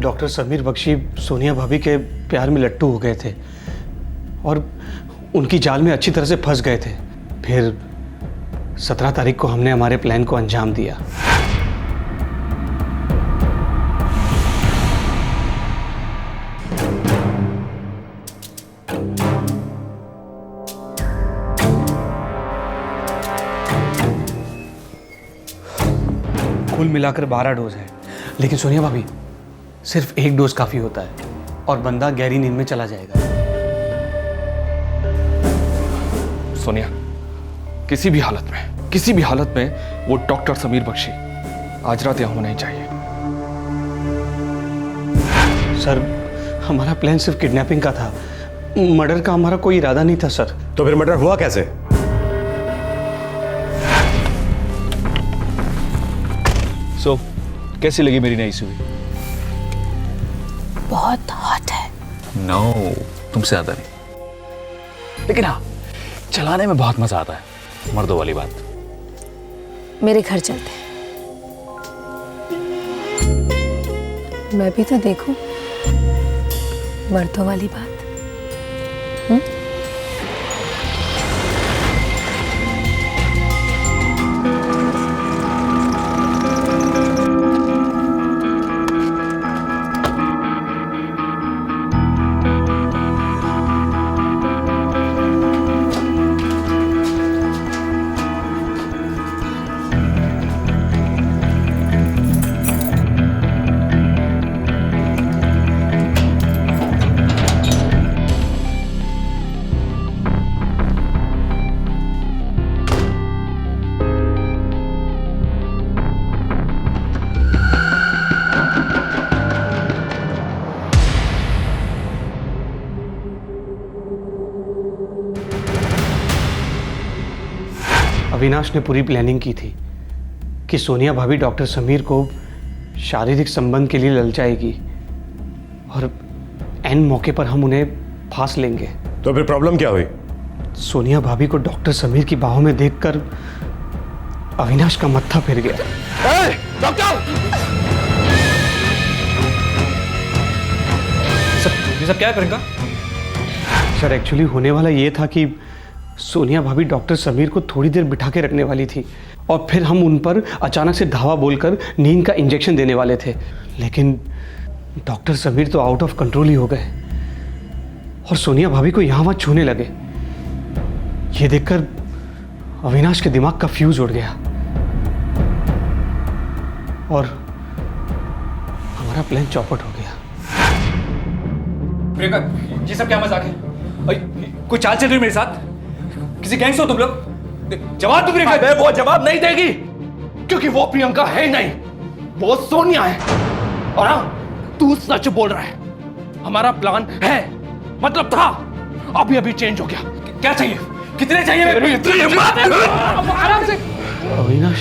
I: डॉक्टर समीर बख्शी सोनिया भाभी के प्यार में लट्टू हो गए थे और उनकी जाल में अच्छी तरह से फंस गए थे। फिर 17 तारीख को हमने हमारे प्लान को अंजाम दिया। कुल मिलाकर 12 डोज है, लेकिन सोनिया भाभी सिर्फ एक डोज काफी होता है और बंदा गहरी नींद में चला जाएगा।
D: सोनिया, किसी भी हालत में वो डॉक्टर समीर बख्शी आज रात यहाँ होना ही चाहिए।
I: सर, हमारा प्लान सिर्फ किडनैपिंग का था, मर्डर का हमारा कोई इरादा नहीं था सर।
J: तो फिर मर्डर हुआ कैसे?
U: कैसी लगी मेरी नई सुई?
C: बहुत हॉट है।
U: नो, तुमसे ज्यादा नहीं, लेकिन हाँ, चलाने में बहुत मजा आता है, मर्दों वाली बात।
C: मेरे घर चलते हैं, मैं भी तो देखूं मर्दों वाली बात।
I: अविनाश ने पूरी प्लानिंग की थी कि सोनिया भाभी डॉक्टर समीर को शारीरिक संबंध के लिए ललचाएगी और एन मौके पर हम उन्हें फांस लेंगे।
J: तो फिर प्रॉब्लम क्या हुई?
I: सोनिया भाभी को डॉक्टर समीर की बाहों में देखकर अविनाश का मत्था फिर गया।
D: डॉक्टर!
U: ये सब क्या है प्रियंका?
I: सर, एक्चुअली होने वाला ये था कि सोनिया भाभी डॉक्टर समीर को थोड़ी देर बिठा के रखने वाली थी और फिर हम उन पर अचानक से धावा बोलकर नींद का इंजेक्शन देने वाले थे, लेकिन डॉक्टर समीर तो आउट ऑफ कंट्रोल ही हो गए और सोनिया भाभी को यहाँ वहाँ छूने लगे। ये देखकर अविनाश के दिमाग का फ्यूज उड़ गया और हमारा प्लान चौपट हो गया।
U: प्रियंका, ये सब क्या मजाक है? कोई चाल चल रही है मेरे साथ? किसी गैंग से हो तुम लोग? जवाब दो प्रियंका।
D: वो जवाब नहीं देगी क्योंकि वो प्रियंका है नहीं, वो सोनिया है। और हाँ, तू सच बोल रहा है। हमारा प्लान है, मतलब था, अभी अभी चेंज हो गया।
U: क्या चाहिए? कितने चाहिए?
D: आराम से।
I: अविनाश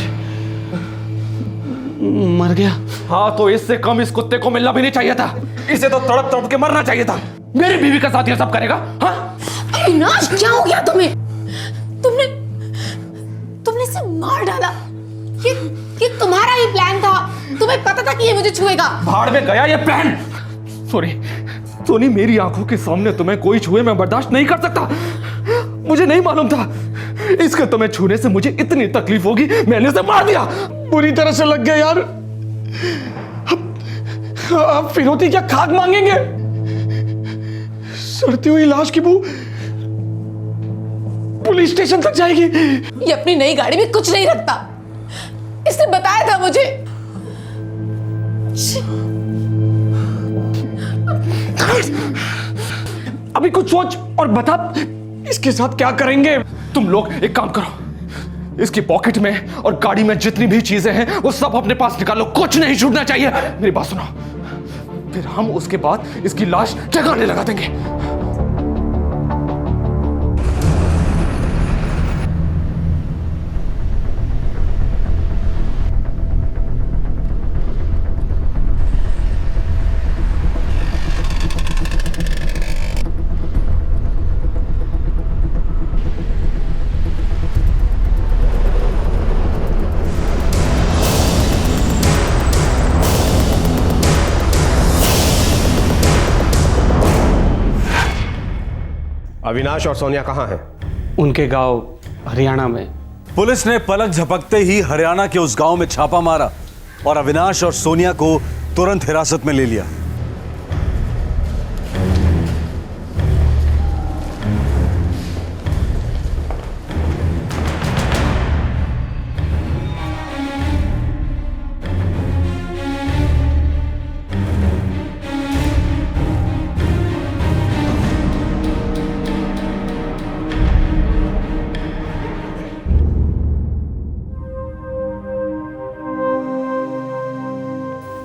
I: मर गया।
D: हाँ, तो इससे कम इस कुत्ते को मिलना भी नहीं चाहिए था। इसे तो तड़प तड़प के मरना चाहिए था। मेरी बीवी का साथ ये सब करेगा? हाँ?
O: अविनाश, क्या हो गया तुम्हें? तुमने इसे मार डाला। ये तुम्हारा ही प्लान था। तुम्हें पता था कि ये मुझे छुएगा।
D: भाड़ में गया ये प्लान। सॉरी, सोनी, मेरी आंखों के सामने तुम्हें कोई छुए मैं बर्दाश्त नहीं कर सकता। मुझे नहीं मालूम था इसके तुम्हें छूने से मुझे इतनी तकलीफ होगी, मैंने इसे मार दिया।
I: पूरी तरह से लग गया यार। अब फिरौती क्या खाक मांगेंगे? सड़ती हुई लाश की बू पुलिस स्टेशन तक जाएगी।
M: ये अपनी नई गाड़ी में कुछ नहीं रखता, इसने बताया था मुझे।
I: अभी कुछ सोच और बता, इसके साथ क्या करेंगे?
D: तुम लोग एक काम करो, इसकी पॉकेट में और गाड़ी में जितनी भी चीजें हैं वो सब अपने पास निकालो, कुछ नहीं छूटना चाहिए। मेरी बात सुनो, फिर हम उसके बाद इसकी लाश ठिकाने लगा देंगे।
J: अविनाश और सोनिया कहाँ हैं?
I: उनके गांव हरियाणा में।
B: पुलिस ने पलक झपकते ही हरियाणा के उस गांव में छापा मारा और अविनाश और सोनिया को तुरंत हिरासत में ले लिया।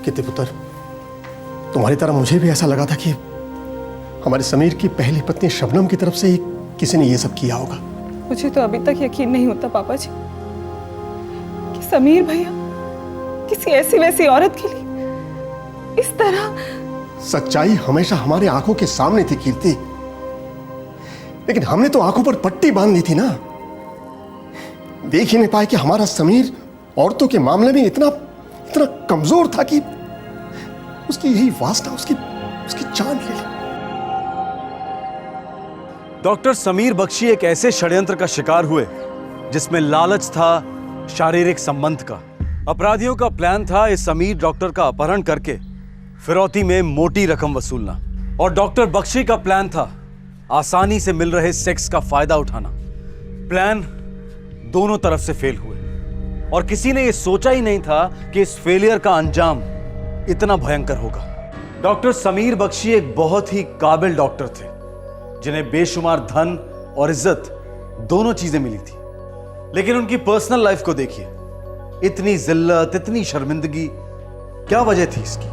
G: कितने पुत्र, तुम्हारी तरह मुझे भी ऐसा लगा था कि हमारे समीर की पहली पत्नी शबनम की तरफ से ही किसी ने ये सब किया होगा।
M: मुझे तो अभी तक यकीन नहीं होता पापा जी कि समीर भैया किसी ऐसी वैसी औरत के लिए इस तरह।
G: सच्चाई हमेशा हमारे आंखों के सामने थी कीर्ति, लेकिन हमने तो आंखों पर पट्टी बांध ली थी ना। देख ही नहीं पाए कि हमारा समीर औरतों के मामले में इतना कमजोर था कि उसकी यही वासना उसकी जान ले ली।
B: डॉक्टर समीर बख्शी एक ऐसे षड्यंत्र का शिकार हुए जिसमें लालच था शारीरिक संबंध का। अपराधियों का प्लान था इस समीर डॉक्टर का अपहरण करके फिरौती में मोटी रकम वसूलना, और डॉक्टर बख्शी का प्लान था आसानी से मिल रहे सेक्स का फायदा उठाना। प्लान दोनों तरफ से फेल हुए और किसी ने यह सोचा ही नहीं था कि इस फेलियर का अंजाम इतना भयंकर होगा। डॉक्टर समीर बख्शी एक बहुत ही काबिल डॉक्टर थे जिन्हें बेशुमार धन और इज्जत दोनों चीजें मिली थी, लेकिन उनकी पर्सनल लाइफ को देखिए, इतनी जिल्लत, इतनी शर्मिंदगी। क्या वजह थी इसकी?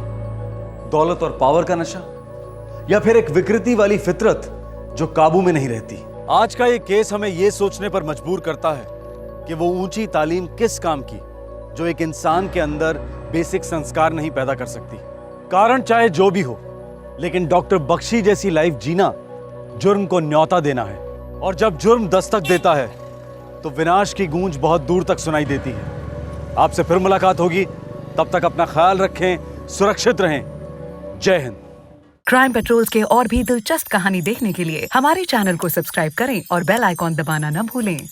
B: दौलत और पावर का नशा, या फिर एक विकृति वाली फितरत जो काबू में नहीं रहती? आज का यह केस हमें यह सोचने पर मजबूर करता है कि वो ऊंची तालीम किस काम की जो एक इंसान के अंदर बेसिक संस्कार नहीं पैदा कर सकती। कारण चाहे जो भी हो, लेकिन डॉक्टर बख्शी जैसी लाइफ जीना जुर्म को न्योता देना है, और जब जुर्म दस्तक देता है तो विनाश की गूंज बहुत दूर तक सुनाई देती है। आपसे फिर मुलाकात होगी, तब तक अपना ख्याल रखें, सुरक्षित रहें। जय हिंद।
L: क्राइम पेट्रोल्स के और भी दिलचस्प कहानी देखने के लिए हमारे चैनल को सब्सक्राइब करें और बेल आइकॉन दबाना न भूलें।